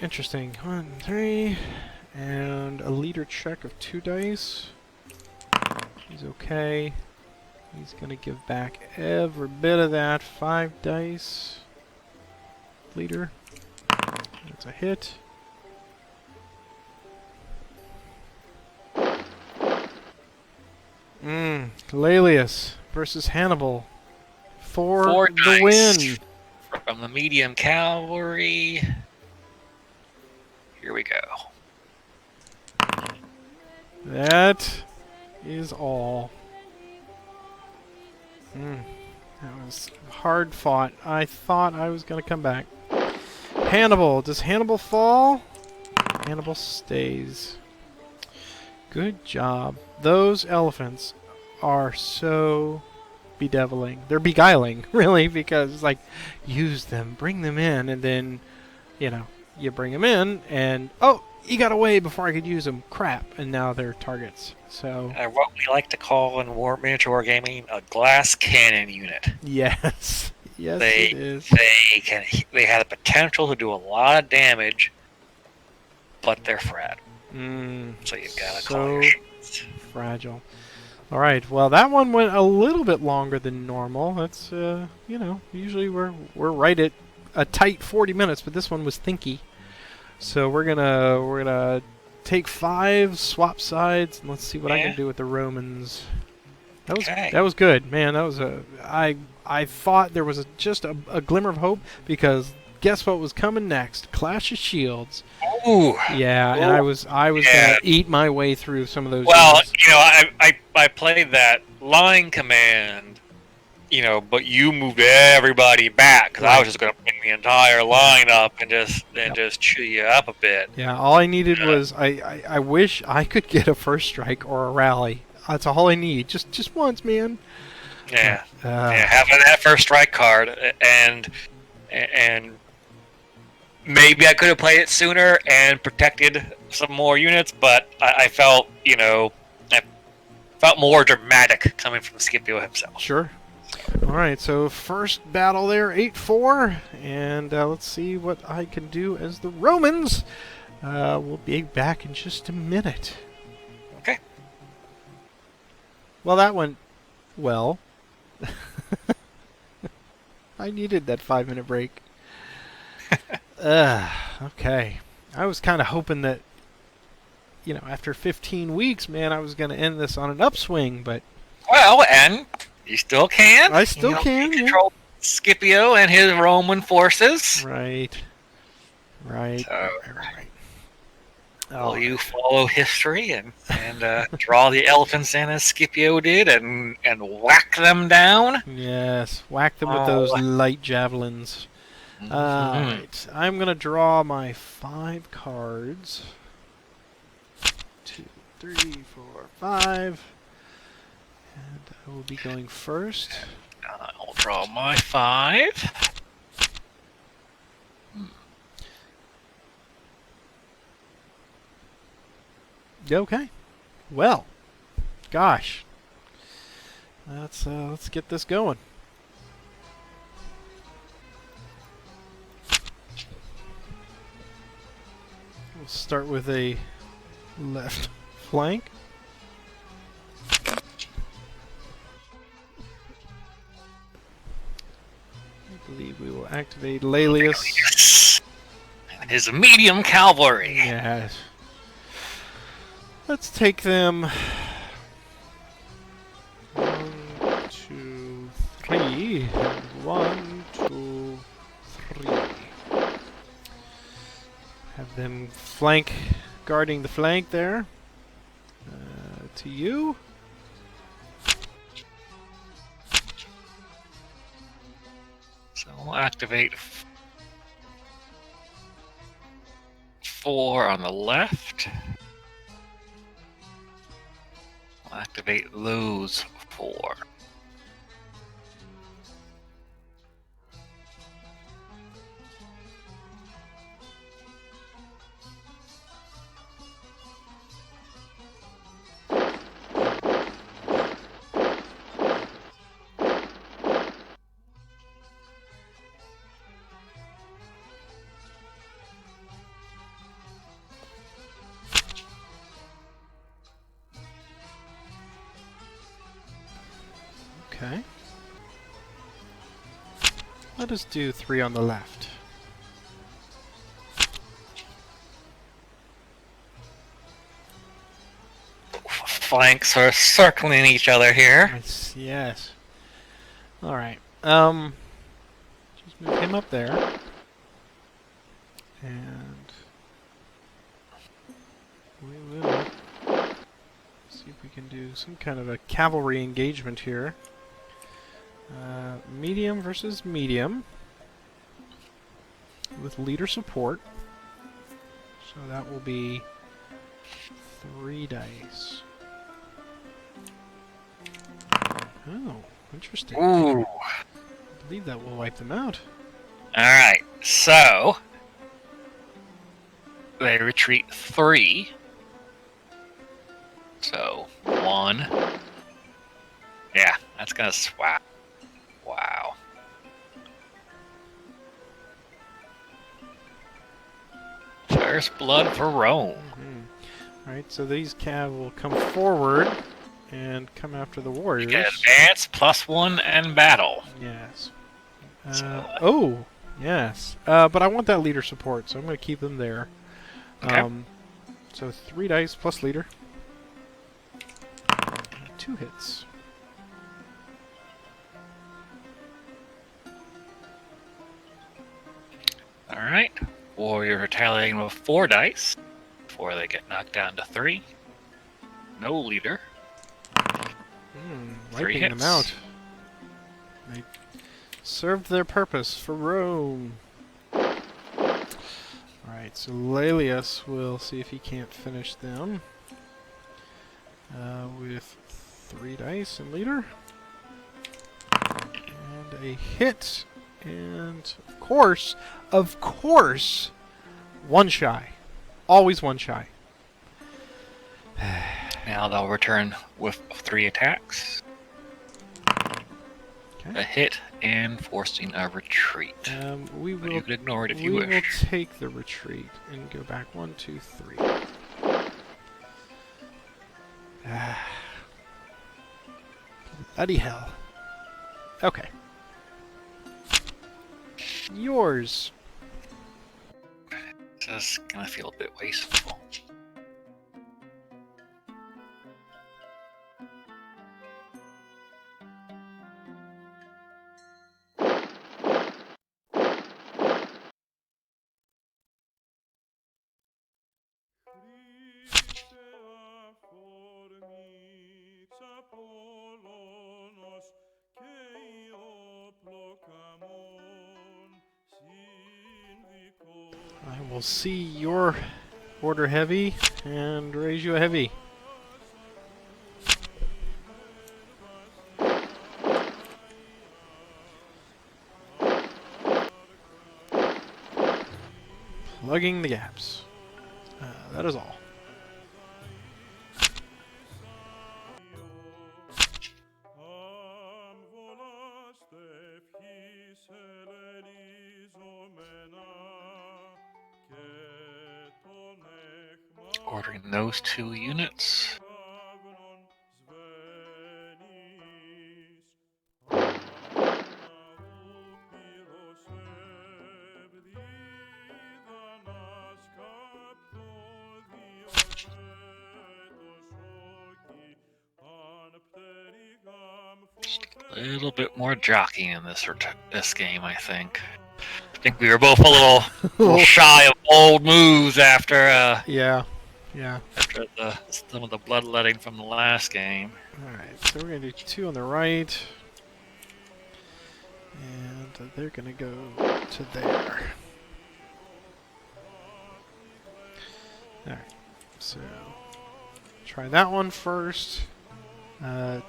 Speaker 1: Interesting. 1, 3, and a leader check of 2 dice. He's okay. He's gonna give back every bit of that. 5 dice. Leader. That's a hit. Galalius versus Hannibal. For
Speaker 2: 4
Speaker 1: the
Speaker 2: dice
Speaker 1: win.
Speaker 2: from the medium cavalry. Here we go.
Speaker 1: That is all. That was hard fought. I thought I was going to come back. Hannibal. Does Hannibal fall? Hannibal stays. Good job. Those elephants are so bedeviling. They're beguiling, really, because it's like, use them, bring them in, and then, you know, you bring them in, and, oh, he got away before I could use them. Crap. And now they're targets. So
Speaker 2: What we like to call in miniature wargaming a glass cannon unit.
Speaker 1: yes. Yes,
Speaker 2: They
Speaker 1: it is.
Speaker 2: they have the potential to do a lot of damage, but they're fragile. So you've got to call your shots.
Speaker 1: Fragile. All right. Well, that one went a little bit longer than normal. That's you know, usually we're right at a tight 40 minutes, but this one was thinky. So we're gonna take 5, swap sides, and let's see what I can do with the Romans. That was good, man. That was I thought there was just a glimmer of hope, because guess what was coming next? Clash of Shields.
Speaker 2: Ooh.
Speaker 1: Yeah, and I was gonna eat my way through some of those.
Speaker 2: Well,
Speaker 1: units.
Speaker 2: you know, I played that line command, you know, but you moved everybody back because I was just gonna bring the entire line up and just chew you up a bit.
Speaker 1: Yeah, all I needed was I wish I could get a first strike or a rally. That's all I need, just once, man.
Speaker 2: Yeah, having that first strike card and maybe I could have played it sooner and protected some more units, but I felt, you know, I felt more dramatic coming from Scipio himself.
Speaker 1: Sure. All right, so first battle there, 8-4, and let's see what I can do as the Romans. We'll be back in just a minute.
Speaker 2: Okay.
Speaker 1: Well, that went well. I needed that 5-minute break. Okay. I was kind of hoping that, you know, after 15 weeks, man, I was going to end this on an upswing, but...
Speaker 2: Well, and you still can.
Speaker 1: I still can,
Speaker 2: You control Scipio and his Roman forces.
Speaker 1: Right. Right.
Speaker 2: So,
Speaker 1: Right.
Speaker 2: Will you follow history and draw the elephants in as Scipio did and whack them down?
Speaker 1: Yes. Whack them with those light javelins. Right. I'm going to draw my 5 cards. 2, 3, 4, 5. And I will be going first.
Speaker 2: I'll draw my 5.
Speaker 1: Okay. Well, gosh. Let's get this going. We'll start with a left flank. I believe we will activate Laelius.
Speaker 2: And his medium cavalry.
Speaker 1: Yes. Let's take them 1, 2, 3. 1, 2, 3. Have them flank, guarding the flank there. To you.
Speaker 2: So we'll activate 4 on the left. We'll activate those 4.
Speaker 1: Okay. Let us do 3 on the left.
Speaker 2: Flanks are circling each other here.
Speaker 1: Yes. All right. Just move him up there. And we will see if we can do some kind of a cavalry engagement here. Medium versus medium with leader support. So that will be 3 dice. Oh, interesting.
Speaker 2: Ooh.
Speaker 1: I believe that will wipe them out.
Speaker 2: Alright, so they retreat 3. So 1. Yeah, that's gonna swap. Wow. First blood for Rome.
Speaker 1: Alright, so these cav will come forward and come after the
Speaker 2: You
Speaker 1: warriors.
Speaker 2: get advance, +1, and battle.
Speaker 1: Yes.
Speaker 2: So,
Speaker 1: oh, yes. But I want that leader support, so I'm going to keep them there.
Speaker 2: Okay.
Speaker 1: So 3 dice plus leader. 2 hits.
Speaker 2: Alright. Warrior retaliating with 4 dice before they get knocked down to 3. No leader. 3
Speaker 1: Wiping
Speaker 2: hits.
Speaker 1: them out. They served their purpose for Rome. Alright, so Laelius will see if he can't finish them. With 3 dice and leader. And a hit. And of course, 1 shy. Always 1 shy.
Speaker 2: Now they'll return with 3 attacks.
Speaker 1: Okay.
Speaker 2: A hit and forcing a retreat.
Speaker 1: We
Speaker 2: But
Speaker 1: will
Speaker 2: you can ignore it if you
Speaker 1: we will
Speaker 2: wish.
Speaker 1: take the retreat and go back 1, 2, 3. Bloody hell. Okay. Yours.
Speaker 2: This is gonna feel a bit wasteful.
Speaker 1: I will see your order heavy and raise you a heavy. Plugging the gaps. That is all.
Speaker 2: Ordering those 2 units. A little bit more jockeying in this game, I think. I think we were both a little shy of old moves after
Speaker 1: Yeah.
Speaker 2: after some of the bloodletting from the last game.
Speaker 1: Alright, so we're going to do 2 on the right. And they're going to go to there. Alright, so try that one first.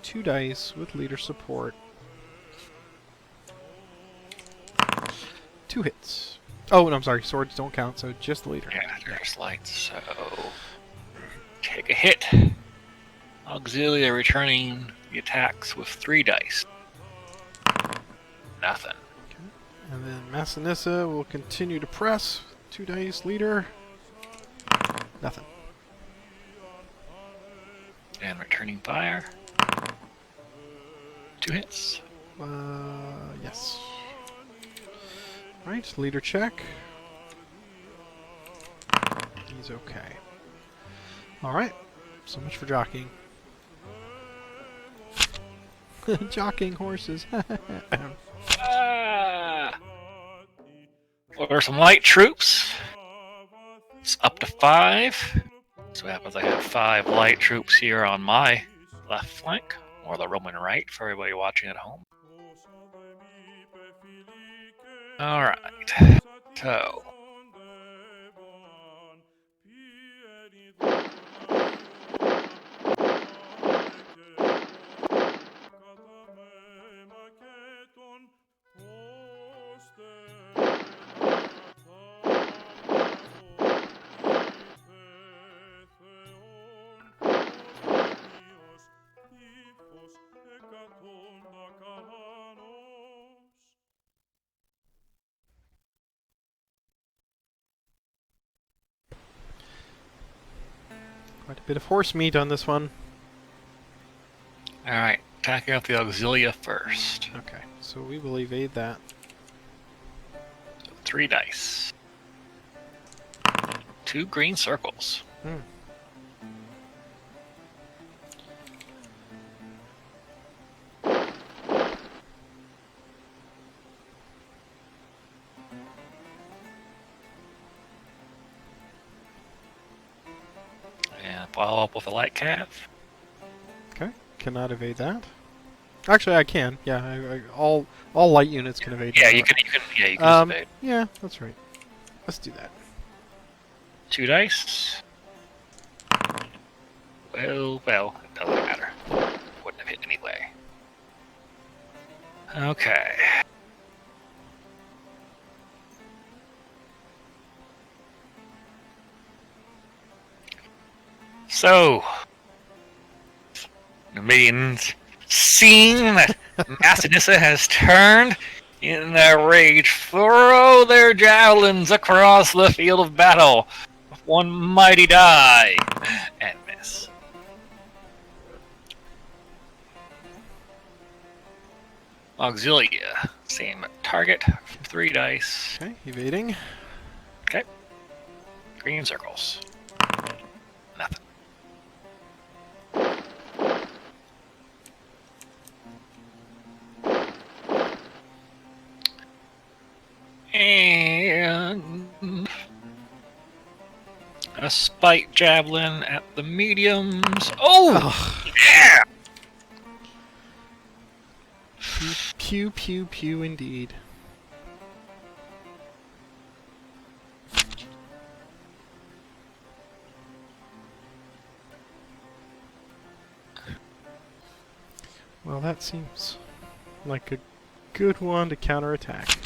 Speaker 1: 2 dice with leader support. 2 hits. Oh, no, I'm sorry, swords don't count, so just the leader.
Speaker 2: Yeah, there's lights, so take a hit. Auxilia returning the attacks with 3 dice. Nothing.
Speaker 1: Okay. And then Massinissa will continue to press. 2 dice, leader. Nothing.
Speaker 2: And returning fire. 2 hits.
Speaker 1: Yes. Right, leader check. He's okay. Alright, so much for jockeying. Jockeying horses.
Speaker 2: Order some light troops. It's up to 5. So what happens, I have 5 light troops here on my left flank, or the Roman right for everybody watching at home. Alright, so
Speaker 1: Quite a bit of horse meat on this one.
Speaker 2: Alright, attacking out the Auxilia first.
Speaker 1: Okay, so we will evade that.
Speaker 2: 3 dice. 2 green circles.
Speaker 1: Hmm.
Speaker 2: And follow up with a light cav.
Speaker 1: Okay, cannot evade that. Actually, I can. Yeah, all light units can evade.
Speaker 2: Yeah,
Speaker 1: that.
Speaker 2: you can just evade.
Speaker 1: Yeah, that's right. Let's do that.
Speaker 2: 2 dice. Well, it doesn't matter. Wouldn't have hit anyway. Okay. So, the minions, seeing that Massinissa has turned, in their rage, throw their javelins across the field of battle with one mighty die and miss. Auxilia, same target for 3 dice.
Speaker 1: Okay, evading.
Speaker 2: Okay. Green circles. Nothing. And a spike javelin at the mediums. Oh! Yeah!
Speaker 1: Pew, pew, pew, indeed. Well, that seems like a good one to counterattack.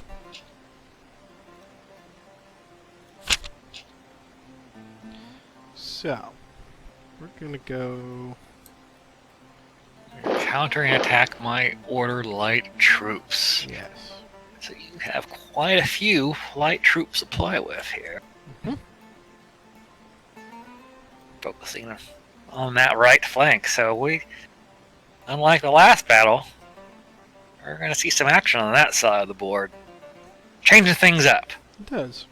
Speaker 1: So, we're gonna go...
Speaker 2: Counter and attack my order light troops.
Speaker 1: Yes.
Speaker 2: So you have quite a few light troop supply with here.
Speaker 1: Mm-hmm.
Speaker 2: Focusing on that right flank. So we, unlike the last battle, we're going to see some action on that side of the board. Changing things up.
Speaker 1: It does.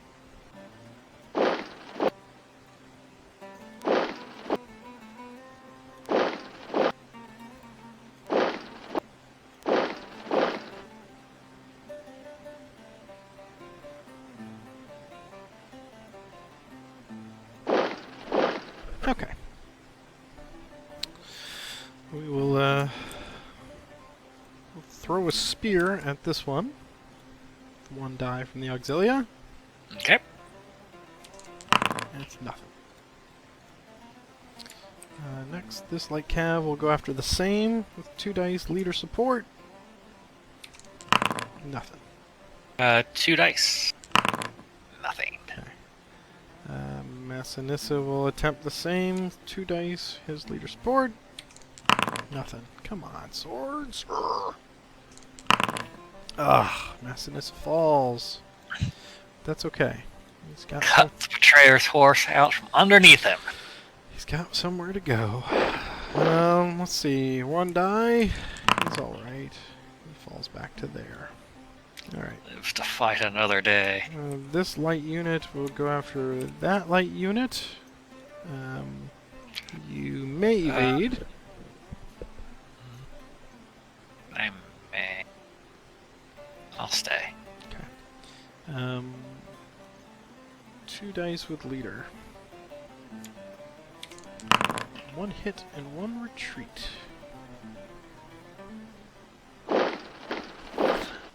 Speaker 1: Okay. We will we'll throw a spear at this one. One die from the Auxilia.
Speaker 2: Okay.
Speaker 1: And it's nothing. Next, this light cav will go after the same with 2 dice leader support. Nothing.
Speaker 2: 2 dice. Nothing.
Speaker 1: Massinissa will attempt the same. 2 dice, his leader support. Nothing. Come on, swords. Ugh, Massinissa falls. That's okay. He's got
Speaker 2: Cut the betrayer's horse out from underneath him.
Speaker 1: He's got somewhere to go. Let's see. 1 die. He's alright. He falls back to there. Alright.
Speaker 2: Lives to fight another day.
Speaker 1: This light unit will go after that light unit. You may evade.
Speaker 2: I may. I'll stay.
Speaker 1: Okay. 2 dice with leader. 1 hit and 1 retreat.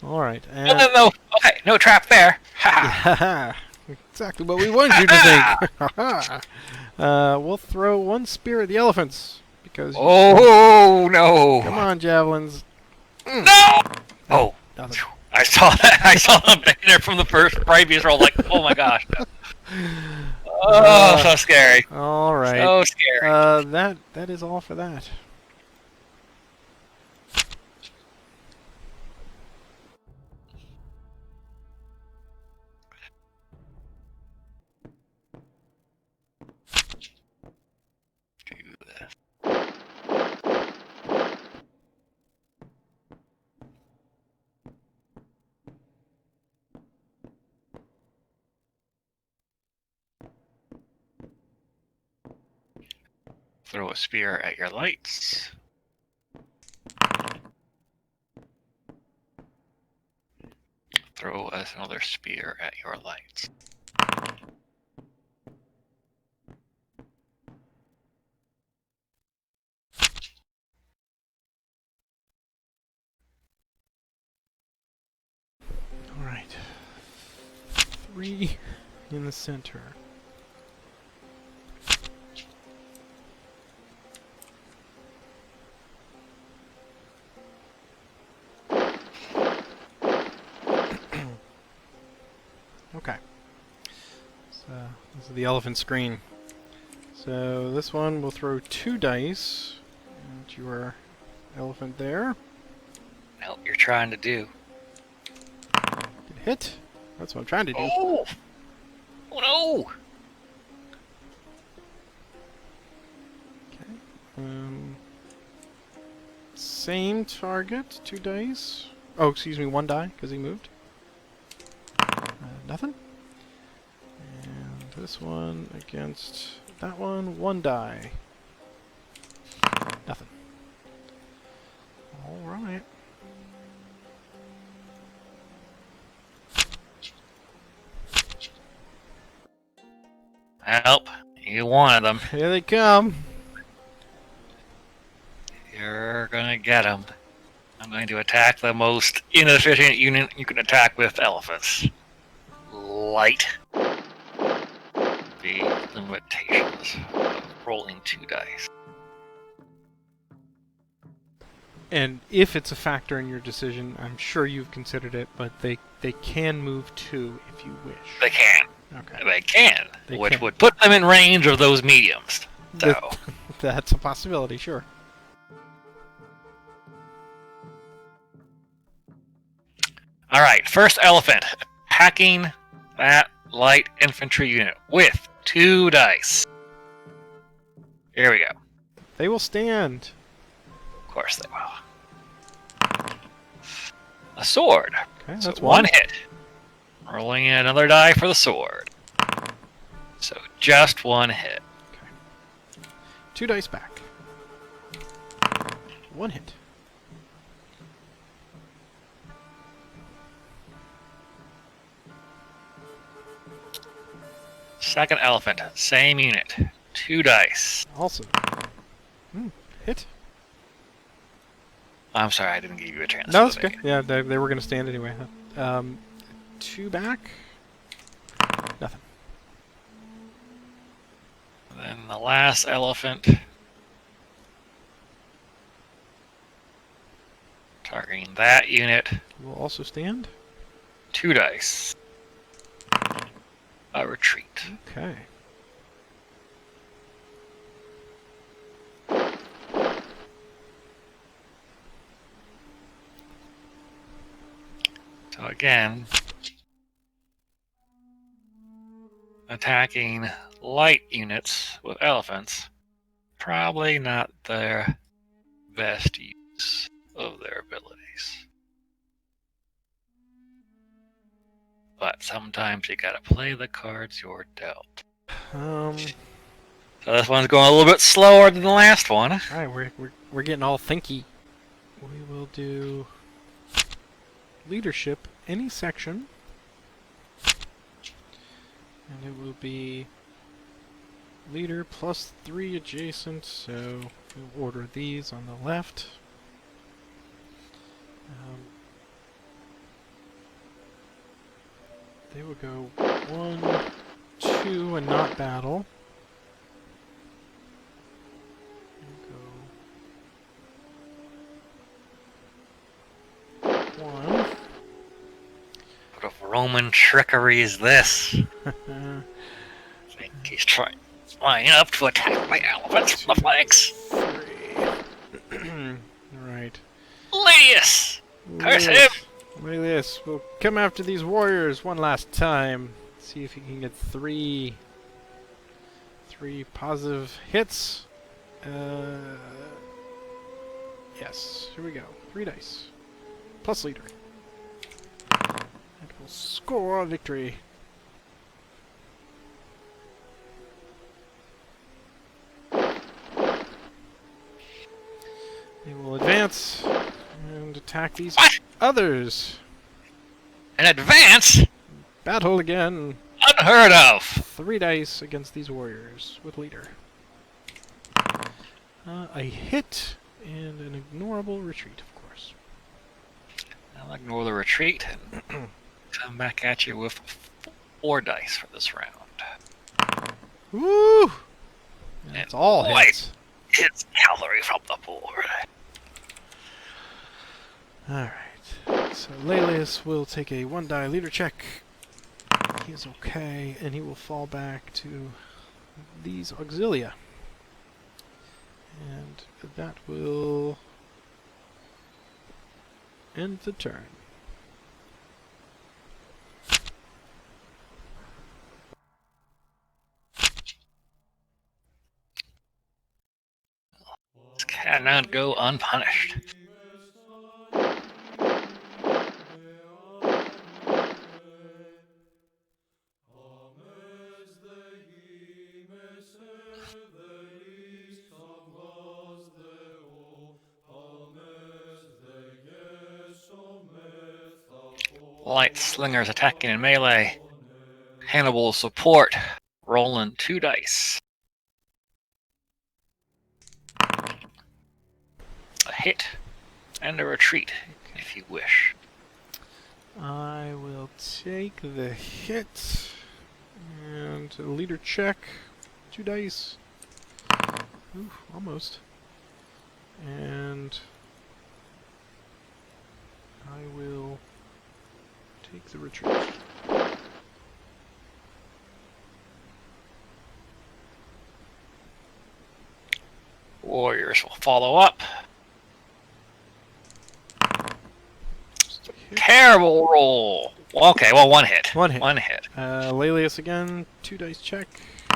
Speaker 1: Alright, and...
Speaker 2: No. Okay, no trap there. Ha.
Speaker 1: Yeah, exactly what we wanted you to think. We'll throw 1 spear at the elephants. Because...
Speaker 2: Oh, no.
Speaker 1: Come on, javelins.
Speaker 2: No! Oh.
Speaker 1: Nothing.
Speaker 2: I saw that. I saw them there from the previous roll. Like, oh my gosh. Oh, so scary.
Speaker 1: Alright.
Speaker 2: So scary.
Speaker 1: That is all for that.
Speaker 2: Throw a spear at your lights. Throw another spear at your lights.
Speaker 1: All right. 3 in the center. Okay. So this is the elephant screen. So this one will throw 2 dice at your elephant there.
Speaker 2: Know what you're trying to do.
Speaker 1: Get hit. That's what I'm trying to do.
Speaker 2: Oh! Oh no!
Speaker 1: Okay. Same target, 2 dice. Oh, excuse me, 1 die, because he moved. Nothing. And this one against that one, 1 die. Nothing. Alright.
Speaker 2: Help. You wanted them.
Speaker 1: Here they come.
Speaker 2: You're gonna get them. I'm going to attack the most inefficient unit you can attack with elephants. Light. The limitations of rolling 2 dice.
Speaker 1: And if it's a factor in your decision, I'm sure you've considered it, but they can move 2 if you wish.
Speaker 2: They can.
Speaker 1: Okay.
Speaker 2: They can.
Speaker 1: They
Speaker 2: which
Speaker 1: can.
Speaker 2: would put them in range of those mediums. So,
Speaker 1: That's a possibility, sure.
Speaker 2: alright, first elephant. Attacking that light infantry unit with 2 dice. Here we go.
Speaker 1: They will stand.
Speaker 2: Of course they will. A sword.
Speaker 1: Okay,
Speaker 2: So
Speaker 1: that's
Speaker 2: 1 hit. Rolling in another die for the sword. So just 1 hit.
Speaker 1: 2 dice back. 1 hit.
Speaker 2: Second elephant, same unit. 2 dice.
Speaker 1: Also. Hit.
Speaker 2: I'm sorry, I didn't give you a chance.
Speaker 1: No, that's okay. Yeah, they were going to stand anyway. 2 back. Nothing.
Speaker 2: Then the last elephant. Targeting that unit.
Speaker 1: Will also stand.
Speaker 2: 2 dice. A retreat.
Speaker 1: Okay.
Speaker 2: So again, attacking light units with elephants, probably not their best use of their abilities. But sometimes you gotta play the cards you're dealt. So this one's going a little bit slower than the last one.
Speaker 1: Alright, we're getting all thinky. We will do leadership, any section. And it will be leader plus 3 adjacent, so we'll order these on the left. They will go 1, 2, and not battle. Go 1.
Speaker 2: What of Roman trickery is this? I think he's flying up to attack my elephants from the flanks.
Speaker 1: 3. Right.
Speaker 2: Ladius! Curse him!
Speaker 1: Look at this. We'll come after these warriors one last time. See if you can get 3 positive hits. Yes. Here we go. 3 dice. Plus leader. And we'll score a victory. advance and attack these
Speaker 2: What?
Speaker 1: others.
Speaker 2: An advance?
Speaker 1: Battle again.
Speaker 2: Unheard of!
Speaker 1: 3 dice against these warriors with leader. A hit and an ignorable retreat, of course.
Speaker 2: I'll ignore the retreat and come back at you with 4 dice for this round.
Speaker 1: Woo! That's all
Speaker 2: boy,
Speaker 1: hits.
Speaker 2: It's cavalry from the board.
Speaker 1: Alright. So Laelius will take a 1-die leader check. He is okay, and he will fall back to these auxilia. And that will end the turn.
Speaker 2: This cannot go unpunished. Light slingers attacking in melee. Hannibal support. Rolling 2 dice. A hit and a retreat, if you wish.
Speaker 1: I will take the hit and a leader check. 2 dice. Ooh, almost. And I will take the retreat.
Speaker 2: Warriors will follow up. Terrible roll. Okay, well, 1 hit.
Speaker 1: 1 hit.
Speaker 2: 1 hit.
Speaker 1: Laelius again, 2 dice check.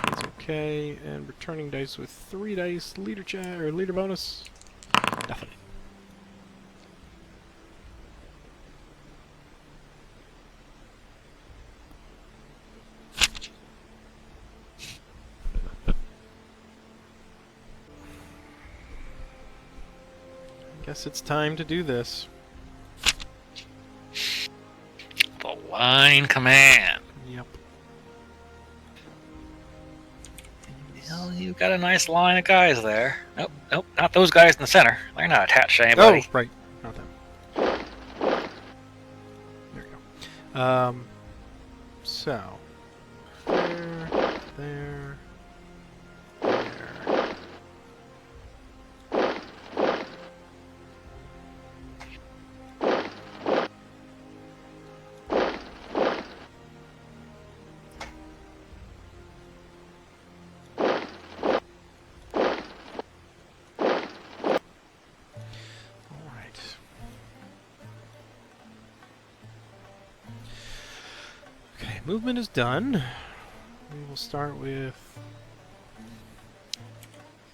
Speaker 1: It's okay, and returning dice with 3 dice. Leader check or leader bonus. Nothing. Guess it's time to do this.
Speaker 2: The line command.
Speaker 1: Yep.
Speaker 2: Well, you've got a nice line of guys there. Nope, nope, not those guys in the center. They're not attached to anybody.
Speaker 1: Oh, right. Not them. There we go. So. There, there, there. Okay, movement is done. We will start with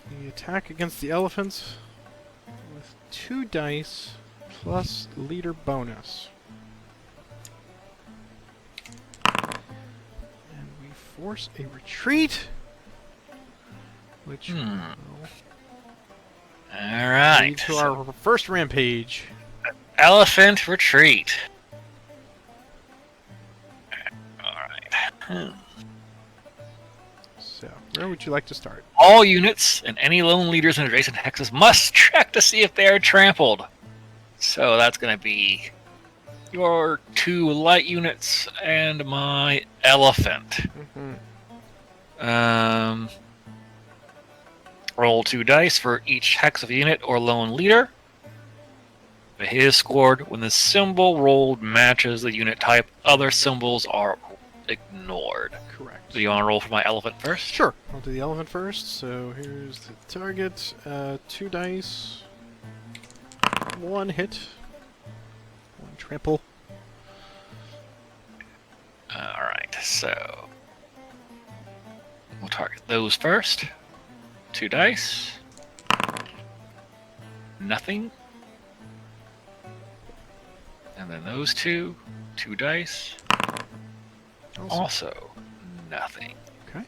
Speaker 1: the attack against the elephants with 2 dice plus leader bonus. And we force a retreat, which will
Speaker 2: Alright.
Speaker 1: lead to our first rampage.
Speaker 2: Elephant retreat. Alright.
Speaker 1: So, where would you like to start?
Speaker 2: All units and any lone leaders in adjacent hexes must check to see if they are trampled. So that's going to be your 2 light units and my elephant. Roll 2 dice for each hex of a unit or lone leader. The hit is scored when the symbol rolled matches the unit type. Other symbols are ignored.
Speaker 1: Correct.
Speaker 2: Do you want to roll for my elephant first?
Speaker 1: Sure. I'll do the elephant first. So here's the target. 2 dice. 1 hit. 1 trample.
Speaker 2: Alright, so we'll target those first. 2 dice. Nothing. And then those 2 dice. Also nothing.
Speaker 1: Okay.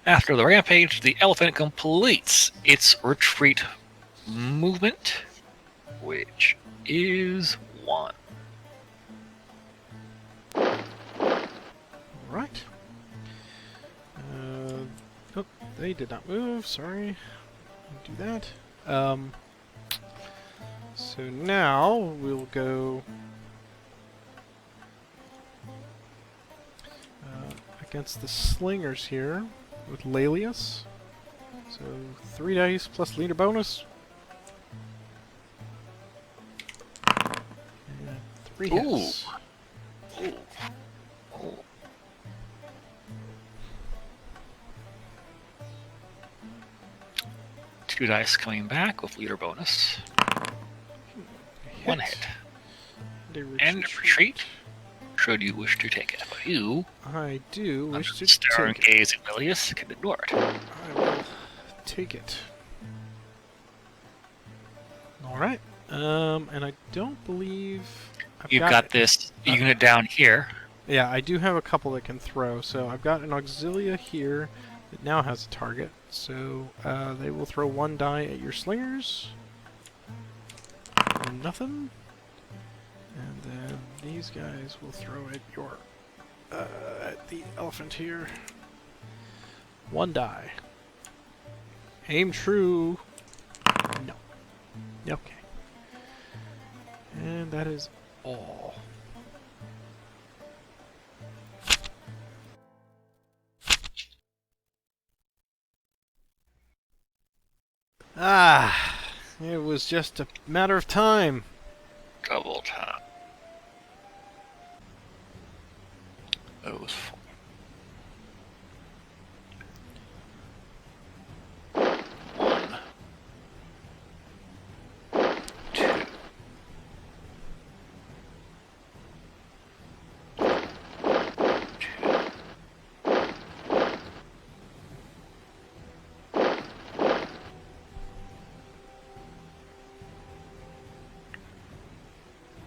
Speaker 2: After the rampage, the elephant completes its retreat movement, which is 1.
Speaker 1: Right. Oh, they did not move. Sorry. Do that. So now we'll go against the slingers here with Laelius. So 3 dice plus leader bonus. And 3 hits.
Speaker 2: Ooh. Ooh. 2 dice coming back with leader bonus. 1 hit. And retreat. Should you wish to take it. But you,
Speaker 1: I do wish to
Speaker 2: staring
Speaker 1: take it.
Speaker 2: gaze at Milius, can ignore it.
Speaker 1: I will take it. Alright. And I don't believe...
Speaker 2: You've got this unit down here.
Speaker 1: Yeah, I do have a couple that can throw. So I've got an Auxilia here that now has a target. So they will throw 1 die at your slingers. Nothing. And then these guys will throw at your... at the elephant here. 1 die. Aim true. No. Okay. And that is all. Ah! It was just a matter of time.
Speaker 2: Double time. Those 4. 1. 2. 2.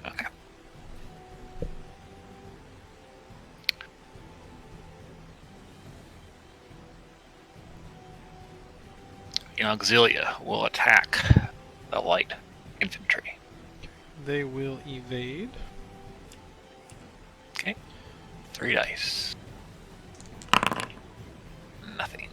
Speaker 2: Okay. The Auxilia will attack the light infantry.
Speaker 1: They will evade.
Speaker 2: Okay. 3 dice. Nothing.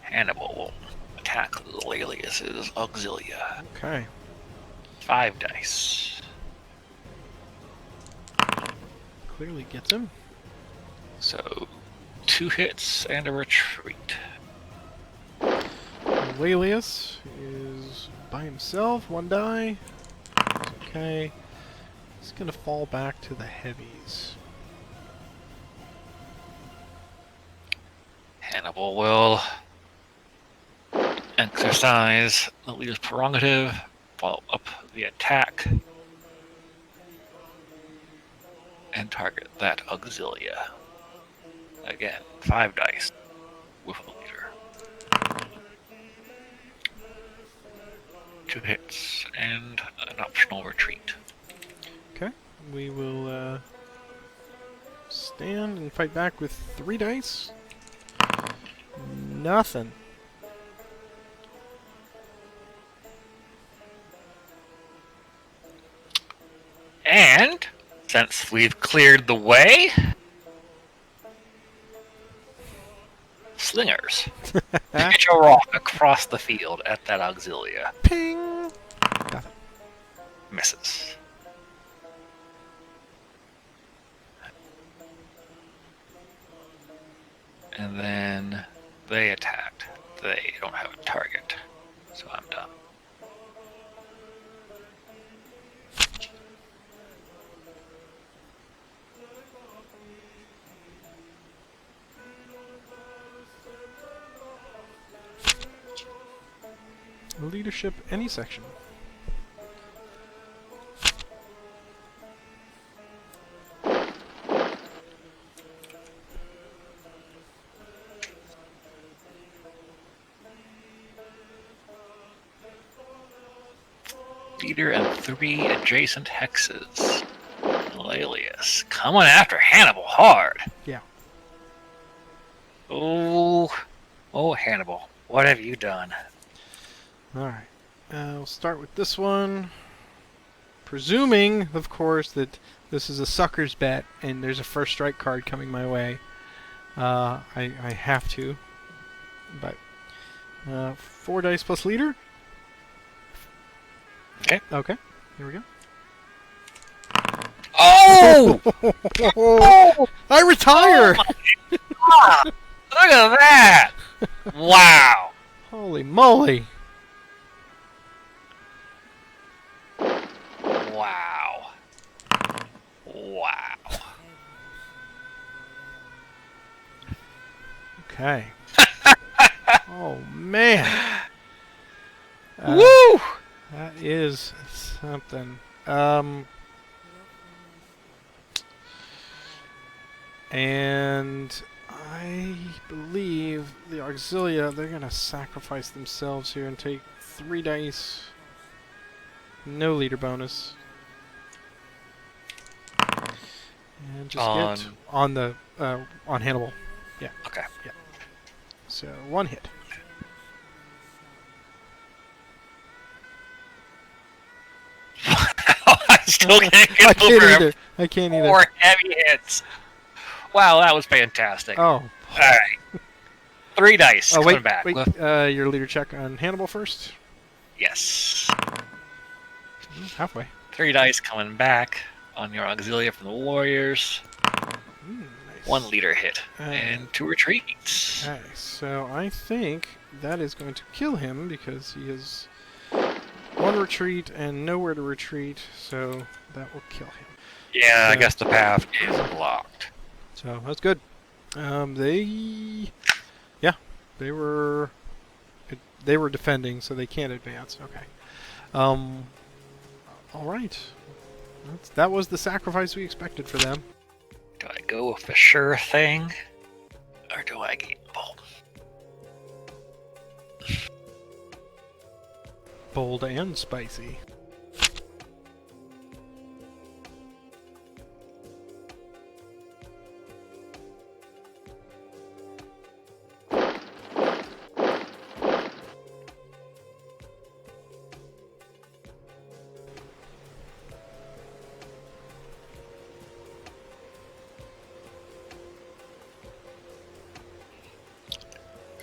Speaker 2: Hannibal will attack Laelius's Auxilia.
Speaker 1: Okay.
Speaker 2: 5 dice.
Speaker 1: Clearly gets him.
Speaker 2: So 2 hits and a retreat.
Speaker 1: Laelius is by himself. 1 die. Okay. He's gonna fall back to the heavies.
Speaker 2: Hannibal will exercise the leader's prerogative, follow up the attack, and target that Auxilia. Again, 5 dice with the leader. 2 hits and an optional retreat.
Speaker 1: Okay. We will stand and fight back with 3 dice. Nothing.
Speaker 2: And since we've cleared the way, slingers. Pitch a rock across the field at that Auxilia.
Speaker 1: Ping! Nothing.
Speaker 2: Misses. And then they attacked. They don't have a target, so I'm done.
Speaker 1: Leadership, any section.
Speaker 2: leader and 3 adjacent hexes. Lelius, coming after Hannibal hard.
Speaker 1: Yeah.
Speaker 2: Oh, Hannibal, what have you done?
Speaker 1: All right. We'll start with this one. Presuming, of course, that this is a sucker's bet and there's a first strike card coming my way. I have to. But 4 dice plus leader.
Speaker 2: Okay.
Speaker 1: Okay. Here we go.
Speaker 2: Oh!
Speaker 1: I retire!
Speaker 2: Oh look at that! Wow!
Speaker 1: Holy moly!
Speaker 2: Wow! Wow!
Speaker 1: Okay. Oh man!
Speaker 2: Woo!
Speaker 1: That is something. And I believe the Auxilia, they're going to sacrifice themselves here and take 3 dice. No leader bonus. And just get on the on Hannibal. Yeah.
Speaker 2: Okay.
Speaker 1: Yeah. So 1 hit.
Speaker 2: I still can't get over
Speaker 1: either. I can't either.
Speaker 2: 4 heavy hits. Wow, that was fantastic.
Speaker 1: Oh.
Speaker 2: All right. 3 dice
Speaker 1: Oh,
Speaker 2: coming back.
Speaker 1: wait. Your leader check on Hannibal first.
Speaker 2: Yes.
Speaker 1: Halfway.
Speaker 2: 3 dice coming back on your Auxilia from the Warriors.
Speaker 1: Nice.
Speaker 2: 1 leader hit and 2 retreats.
Speaker 1: Okay, so I think that is going to kill him because he has 1 retreat and nowhere to retreat, so that will kill him.
Speaker 2: Yeah,
Speaker 1: So,
Speaker 2: I guess the path is blocked.
Speaker 1: So that's good. They were defending, so they can't advance. Okay. All right. That was the sacrifice we expected for them.
Speaker 2: Do I go with the sure thing, or do I gamble?
Speaker 1: Bold and spicy.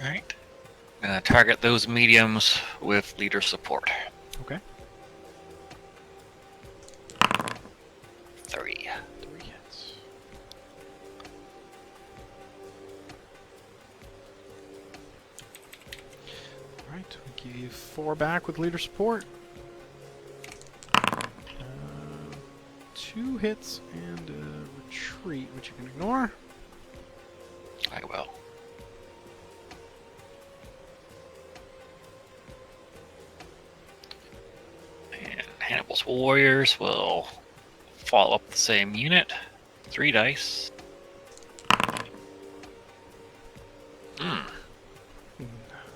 Speaker 2: Alright. I'm gonna target those mediums with leader support.
Speaker 1: Okay.
Speaker 2: 3.
Speaker 1: 3 hits. Alright, we'll give you 4 back with leader support. 2 hits and a retreat, which you can ignore.
Speaker 2: I will. And Hannibal's Warriors will follow up the same unit. 3 dice.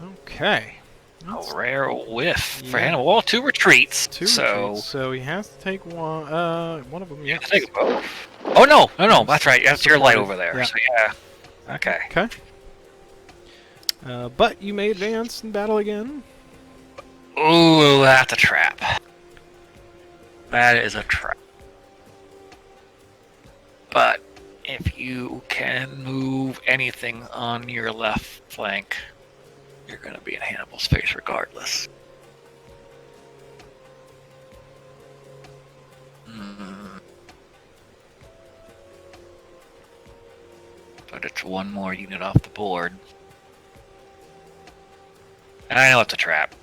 Speaker 1: Okay.
Speaker 2: A rare whiff for
Speaker 1: Yeah.
Speaker 2: Hannibal. Well, 2 retreats.
Speaker 1: 2
Speaker 2: so
Speaker 1: retreats, so he has to take one. One of them.
Speaker 2: you
Speaker 1: Yeah.
Speaker 2: have to take both. Oh no, that's right. That's your light over there.
Speaker 1: Yeah.
Speaker 2: So yeah. Okay.
Speaker 1: Okay. But you may advance and battle again.
Speaker 2: Ooh, that's a trap. That is a trap. But if you can move anything on your left flank, you're going to be in Hannibal's face regardless. But it's 1 more unit off the board. And I know it's a trap.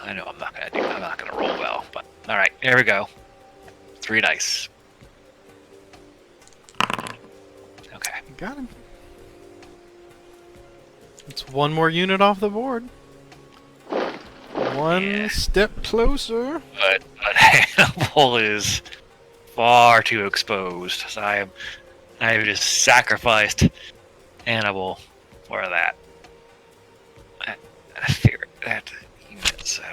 Speaker 2: I know I'm not gonna roll well, but alright, there we go. 3 dice. Okay.
Speaker 1: Got him. It's 1 more unit off the board. 1 step closer.
Speaker 2: But Hannibal is far too exposed. So I have just sacrificed Hannibal for that. I fear that unit, so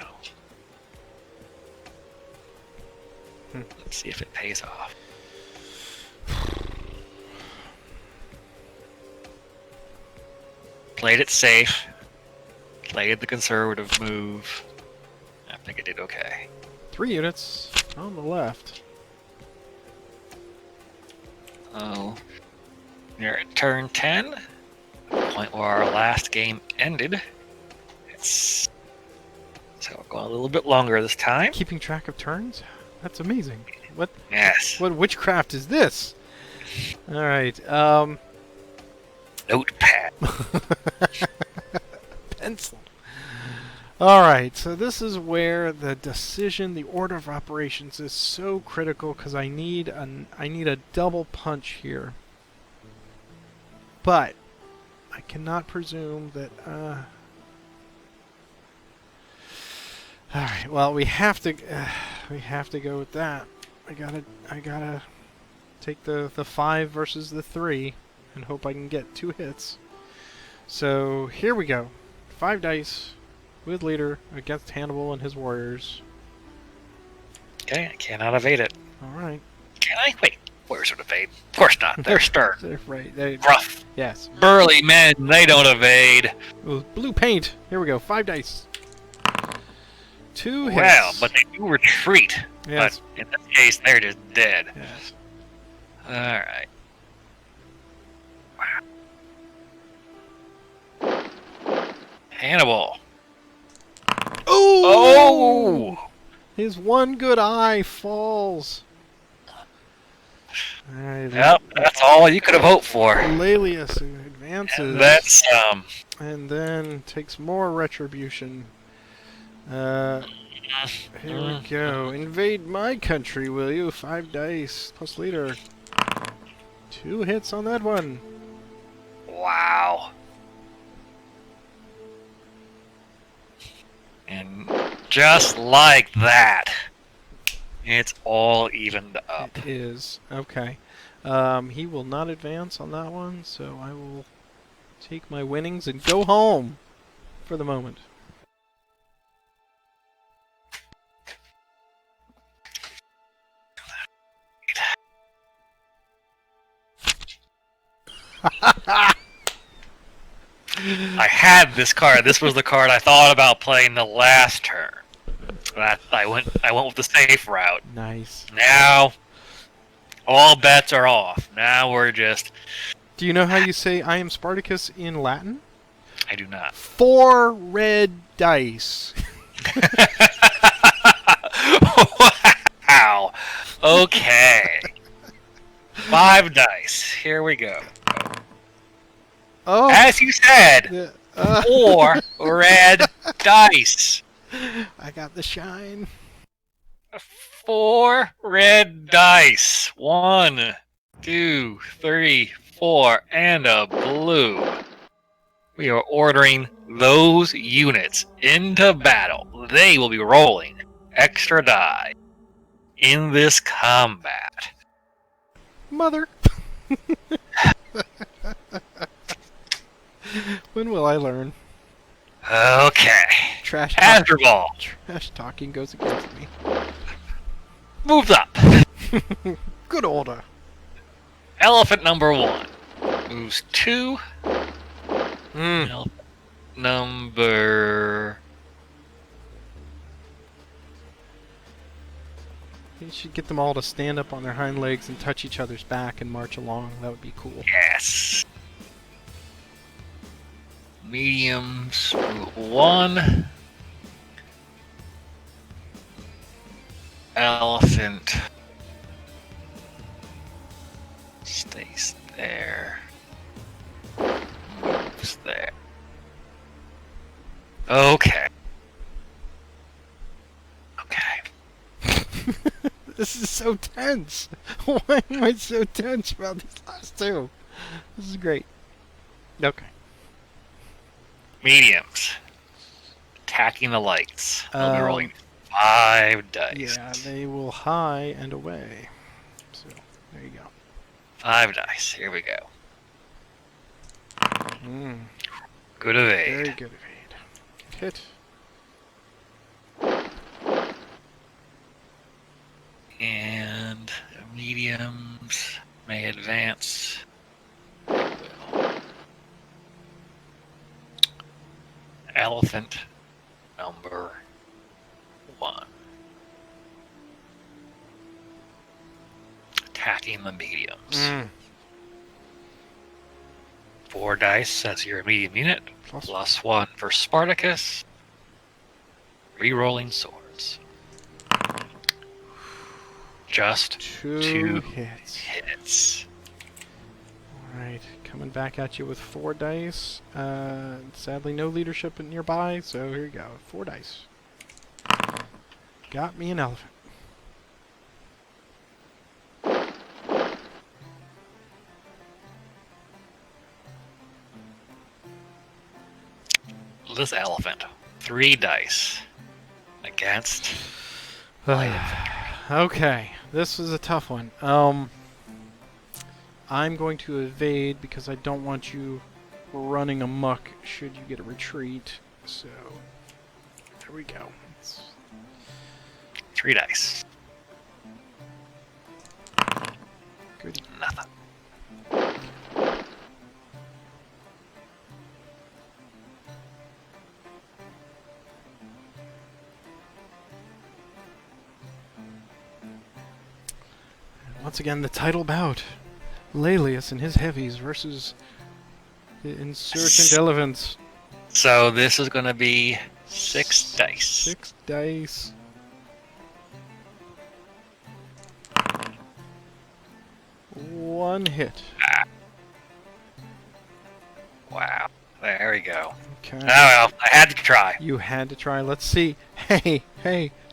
Speaker 2: Let's see if it pays off. Played it safe. Played the conservative move. I think it did okay.
Speaker 1: 3 units on the left.
Speaker 2: Oh, we're at turn 10. The point where our last game ended. So we're going a little bit longer this time.
Speaker 1: Keeping track of turns? That's amazing. What?
Speaker 2: Yes.
Speaker 1: What witchcraft is this? All right.
Speaker 2: Notepad.
Speaker 1: Pencil. All right. So this is where the decision, the order of operations, is so critical because I need a double punch here. But I cannot presume that. All right. Well, we have to go with that. I gotta take the 5 versus the 3 and hope I can get 2 hits. So here we go. 5 dice with leader against Hannibal and his warriors.
Speaker 2: Okay, I cannot evade it.
Speaker 1: All right.
Speaker 2: Can I? Wait, warriors would evade. Of course not. They're stern.
Speaker 1: They're right. They're
Speaker 2: Rough.
Speaker 1: Yes.
Speaker 2: Burly men, they don't evade.
Speaker 1: Ooh, blue paint. Here we go. 5 dice. 2 hits.
Speaker 2: Well, but they do retreat.
Speaker 1: Yes.
Speaker 2: But in this case, they're just dead.
Speaker 1: Yes.
Speaker 2: Alright. Wow. Hannibal.
Speaker 1: Oh!
Speaker 2: Oh!
Speaker 1: His one good eye falls. All right.
Speaker 2: Yep, that's all you could have hoped for.
Speaker 1: Lelius advances.
Speaker 2: And that's,
Speaker 1: and then takes more retribution. Here we go. Invade my country, will you? 5 dice plus leader. 2 hits on that one.
Speaker 2: wow. And just like that, it's all evened up.
Speaker 1: It is. Okay. He will not advance on that one, so I will take my winnings and go home for the moment.
Speaker 2: I had this card. This was the card I thought about playing the last turn. I went with the safe route.
Speaker 1: Nice.
Speaker 2: Now, all bets are off. Now we're just...
Speaker 1: Do you know how you say I am Spartacus in Latin?
Speaker 2: I do not.
Speaker 1: 4 red dice.
Speaker 2: Wow. Okay. 5 dice. Here we go.
Speaker 1: Oh.
Speaker 2: As you said, 4 red dice.
Speaker 1: I got the shine.
Speaker 2: 4 red dice. 1, 2, 3, 4, and a blue. We are ordering those units into battle. They will be rolling extra die in this combat.
Speaker 1: Mother. When will I learn?
Speaker 2: Okay.
Speaker 1: Trash
Speaker 2: Asdrubal
Speaker 1: Trash talking goes against me.
Speaker 2: moves up.
Speaker 1: Good order.
Speaker 2: Elephant number 1 moves 2. Elephant number...
Speaker 1: You should get them all to stand up on their hind legs and touch each other's back and march along. That would be cool.
Speaker 2: Yes. Mediums move 1. Elephant stays there. Moves there. Okay. Okay.
Speaker 1: This is so tense. Why am I so tense about these last 2? This is great. Okay.
Speaker 2: Mediums. Attacking the lights. They'll be rolling 5 dice.
Speaker 1: Yeah, they will high and away. So, there you go.
Speaker 2: 5 dice. Here we go. Good evade.
Speaker 1: Very good evade. Good hit.
Speaker 2: And may advance. Elephant number 1. Attacking the mediums. 4 dice as your medium unit. Plus 1 for Spartacus. Rerolling swords. Just 2 hits.
Speaker 1: Alright, coming back at you with 4 dice. Sadly, no leadership nearby, so here you go. 4 dice. Got me an elephant.
Speaker 2: This elephant. 3 dice. Against light infantry.
Speaker 1: Okay, this is a tough one. I'm going to evade because I don't want you running amok should you get a retreat. So, there we go.
Speaker 2: 3 dice.
Speaker 1: Good.
Speaker 2: Nothing.
Speaker 1: Once again, the title bout. Laelius and his heavies versus the insurgent elephants.
Speaker 2: So this is going to be 6 dice.
Speaker 1: 6 dice. One hit.
Speaker 2: Wow. There we go.
Speaker 1: Okay.
Speaker 2: Oh well, I had to try.
Speaker 1: You had to try. Let's see. Hey,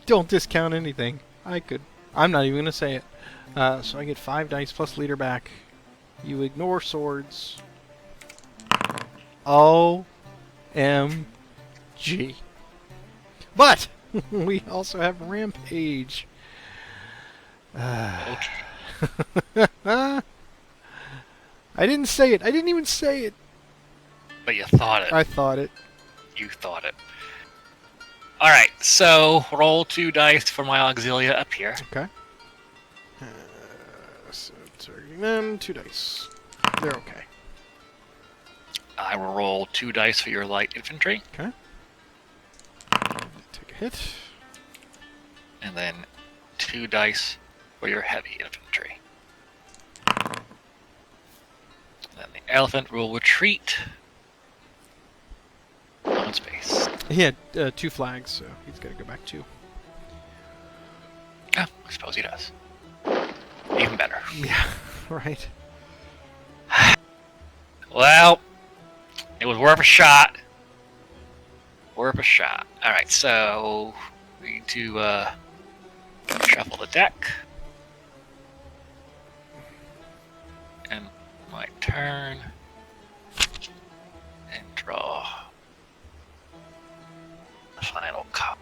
Speaker 1: don't discount anything. I'm not even going to say it. So I get 5 dice plus leader back. You ignore swords. OMG. But we also have rampage.
Speaker 2: Okay.
Speaker 1: I didn't say it. I didn't even say it.
Speaker 2: But you thought it.
Speaker 1: I thought it.
Speaker 2: You thought it. Alright, so roll 2 dice for my auxilia up here.
Speaker 1: Okay. So targeting them, 2 dice. They're okay.
Speaker 2: I will roll 2 dice for your light infantry.
Speaker 1: Okay. Take a hit.
Speaker 2: And then 2 dice for your heavy infantry. Then the elephant will retreat 1 space.
Speaker 1: He had 2 flags, so he's got to go back 2.
Speaker 2: Oh, I suppose he does. Even better.
Speaker 1: Yeah, right.
Speaker 2: Well, it was worth a shot. Worth a shot. Alright, so we need to shuffle the deck. And my turn. And draw the final card.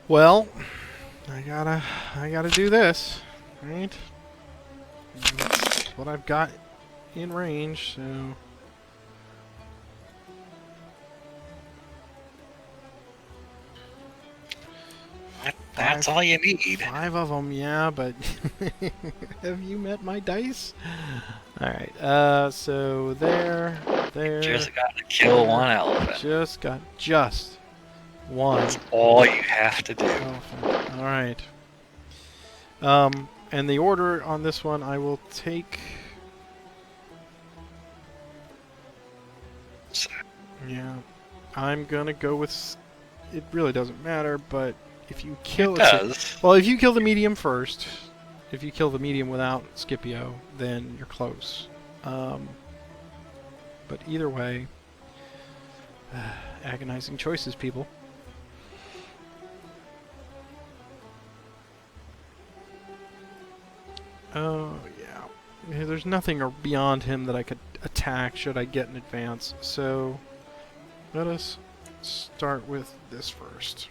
Speaker 1: Well, I gotta do this, right? And that's what I've got in range, so
Speaker 2: That's all you need.
Speaker 1: 5 of them, yeah, but have you met my dice? Alright, so there.
Speaker 2: Just got to kill 1 elephant.
Speaker 1: Just 1.
Speaker 2: That's all you have to do.
Speaker 1: Elephant. Alright. And the order on this one, I will take... Yeah. I'm gonna go with... It really doesn't matter, but if you kill...
Speaker 2: It does.
Speaker 1: Well, if you kill the medium first, if you kill the medium without Scipio, then you're close. But either way... agonizing choices, people. Oh, yeah. There's nothing beyond him that I could attack should I get in advance. So, let us start with this first.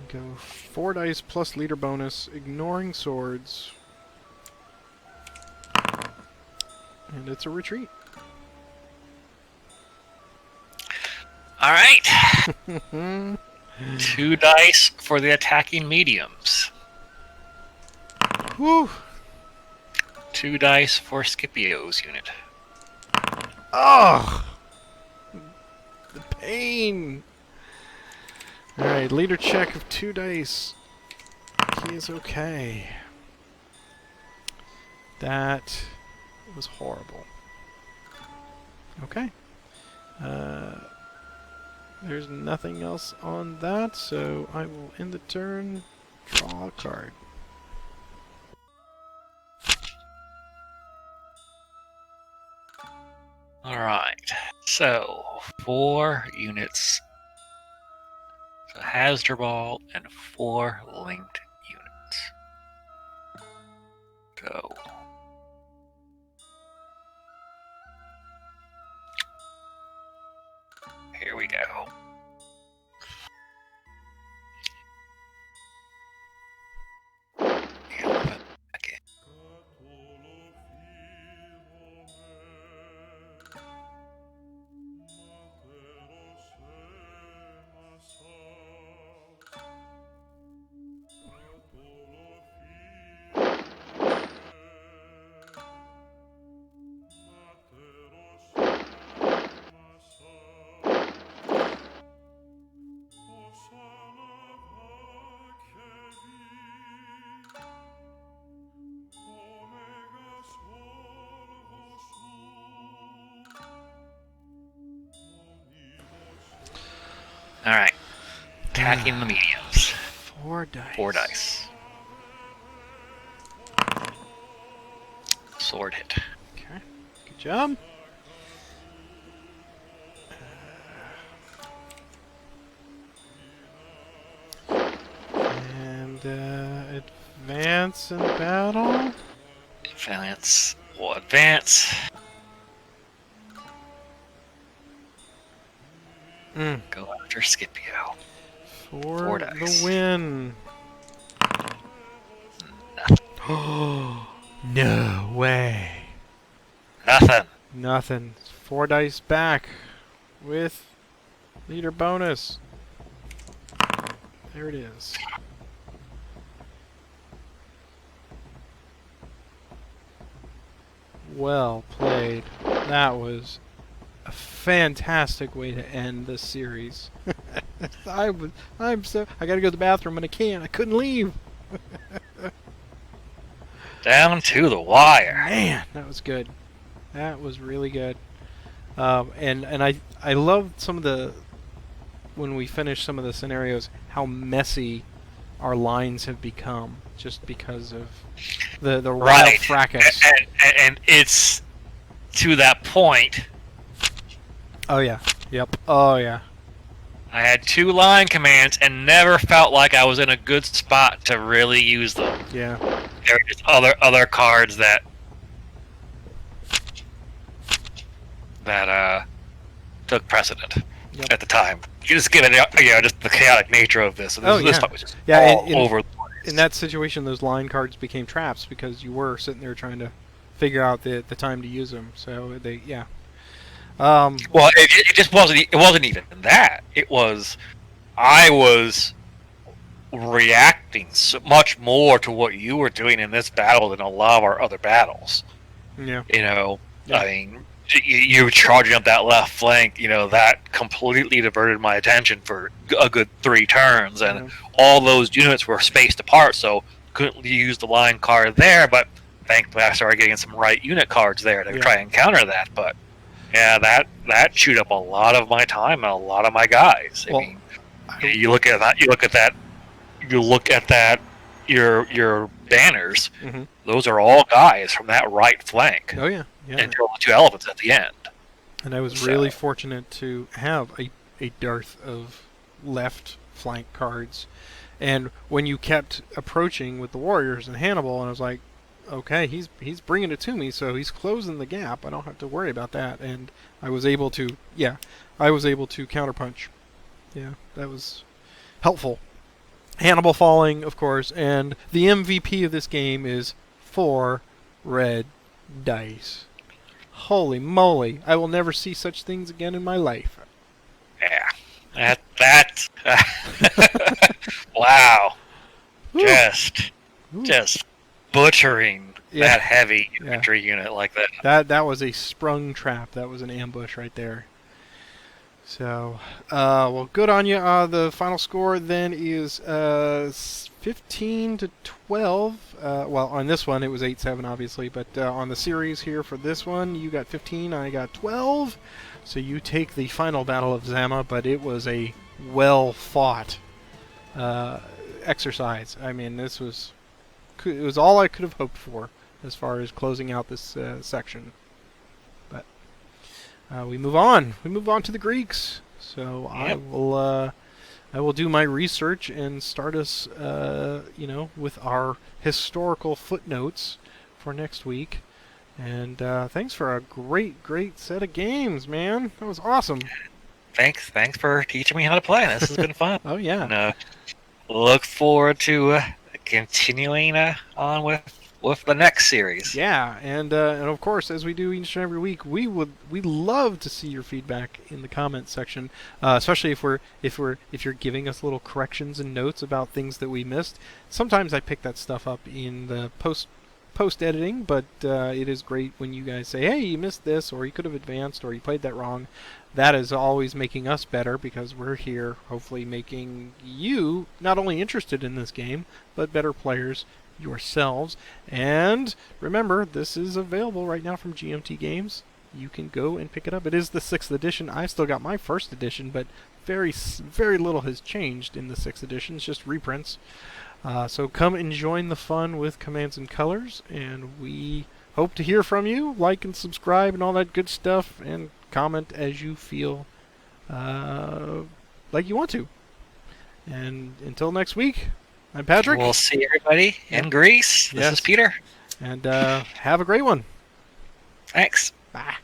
Speaker 1: Go 4 dice plus leader bonus, ignoring swords. And it's a retreat.
Speaker 2: All right. 2 dice for the attacking mediums.
Speaker 1: Whew.
Speaker 2: 2 dice for Scipio's unit.
Speaker 1: Ugh! The pain! Alright, leader check of 2 dice. He is okay. That was horrible. Okay. There's nothing else on that, so I will end the turn, draw a card.
Speaker 2: Alright, so 4 units. So Hasdrubal and 4 linked units. Go. Here we go. Okay. Alright. Attacking the mediums.
Speaker 1: 4 dice.
Speaker 2: 4 dice. Sword hit.
Speaker 1: Okay, good job. And advance in battle.
Speaker 2: Advance. We'll advance. Go after Scipio.
Speaker 1: For
Speaker 2: 4 dice.
Speaker 1: the win.
Speaker 2: Nothing.
Speaker 1: Oh, no way.
Speaker 2: Nothing.
Speaker 1: Nothing. 4 dice back with leader bonus. There it is. Well played. That was a fantastic way to end the series. I gotta go to the bathroom and I can't. I couldn't leave.
Speaker 2: Down to the wire.
Speaker 1: Man, that was good. That was really good. And I loved some of the, when we finished some of the scenarios, how messy our lines have become just because of the wild fracas.
Speaker 2: And it's to that point.
Speaker 1: Oh yeah. Yep. Oh yeah.
Speaker 2: I had 2 line commands and never felt like I was in a good spot to really use them.
Speaker 1: Yeah.
Speaker 2: There were just other cards that took precedent at the time. You just given just the chaotic nature of this. This fight was just all over the place.
Speaker 1: In that situation, those line cards became traps because you were sitting there trying to figure out the time to use them. So well,
Speaker 2: it just wasn't. It wasn't even that. It was, I was reacting so much more to what you were doing in this battle than a lot of our other battles.
Speaker 1: Yeah.
Speaker 2: Yeah. I mean, you were charging up that left flank. That completely diverted my attention for a good 3 turns, and all those units were spaced apart, so couldn't use the line card there. But thankfully, I started getting some right unit cards there to try and counter that. But yeah, that chewed up a lot of my time and a lot of my guys. I mean, you look at that. Your banners.
Speaker 1: Mm-hmm.
Speaker 2: Those are all guys from that right flank.
Speaker 1: Oh yeah. Yeah.
Speaker 2: And the 2 elephants at the end.
Speaker 1: And I was really fortunate to have a dearth of left flank cards. And when you kept approaching with the warriors and Hannibal, and I was like, okay, he's bringing it to me, so he's closing the gap. I don't have to worry about that. And I was able to counterpunch. Yeah, that was helpful. Hannibal falling, of course, and the MVP of this game is 4 red dice. Holy moly, I will never see such things again in my life.
Speaker 2: Yeah. That wow.
Speaker 1: Woo. Ooh.
Speaker 2: Just butchering
Speaker 1: Yeah.
Speaker 2: that heavy infantry unit like that.
Speaker 1: That was a sprung trap. That was an ambush right there. So, well, good on you. The final score then is 15 to 12. Well, on this one it was 8-7, obviously, but on the series here for this one, you got 15, I got 12. So you take the final battle of Zama, but it was a well-fought exercise. I mean, it was all I could have hoped for as far as closing out this section. But we move on. We move on to the Greeks. So
Speaker 2: Yep.
Speaker 1: I will do my research and start us, with our historical footnotes for next week. And thanks for a great set of games, man. That was awesome.
Speaker 2: Thanks for teaching me how to play. This has been fun.
Speaker 1: Oh yeah.
Speaker 2: And, look forward to continuing on with the next series.
Speaker 1: Yeah, and of course, as we do each and every week, we love to see your feedback in the comments section, especially if you're giving us little corrections and notes about things that we missed. Sometimes I pick that stuff up in the post editing, but it is great when you guys say, "Hey, you missed this," or "You could have advanced," or "You played that wrong." That is always making us better because we're here, hopefully making you not only interested in this game, but better players yourselves. And remember, this is available right now from GMT Games. You can go and pick it up. It is the 6th edition. I've still got my 1st edition, but very little has changed in the 6th edition. It's just reprints. So come and join the fun with Commands and Colors, and we hope to hear from you. Like and subscribe and all that good stuff, and comment as you feel like you want to. And until next week, I'm Patrick.
Speaker 2: We'll see everybody in Greece. This is Peter.
Speaker 1: And have a great one.
Speaker 2: Thanks.
Speaker 1: Bye.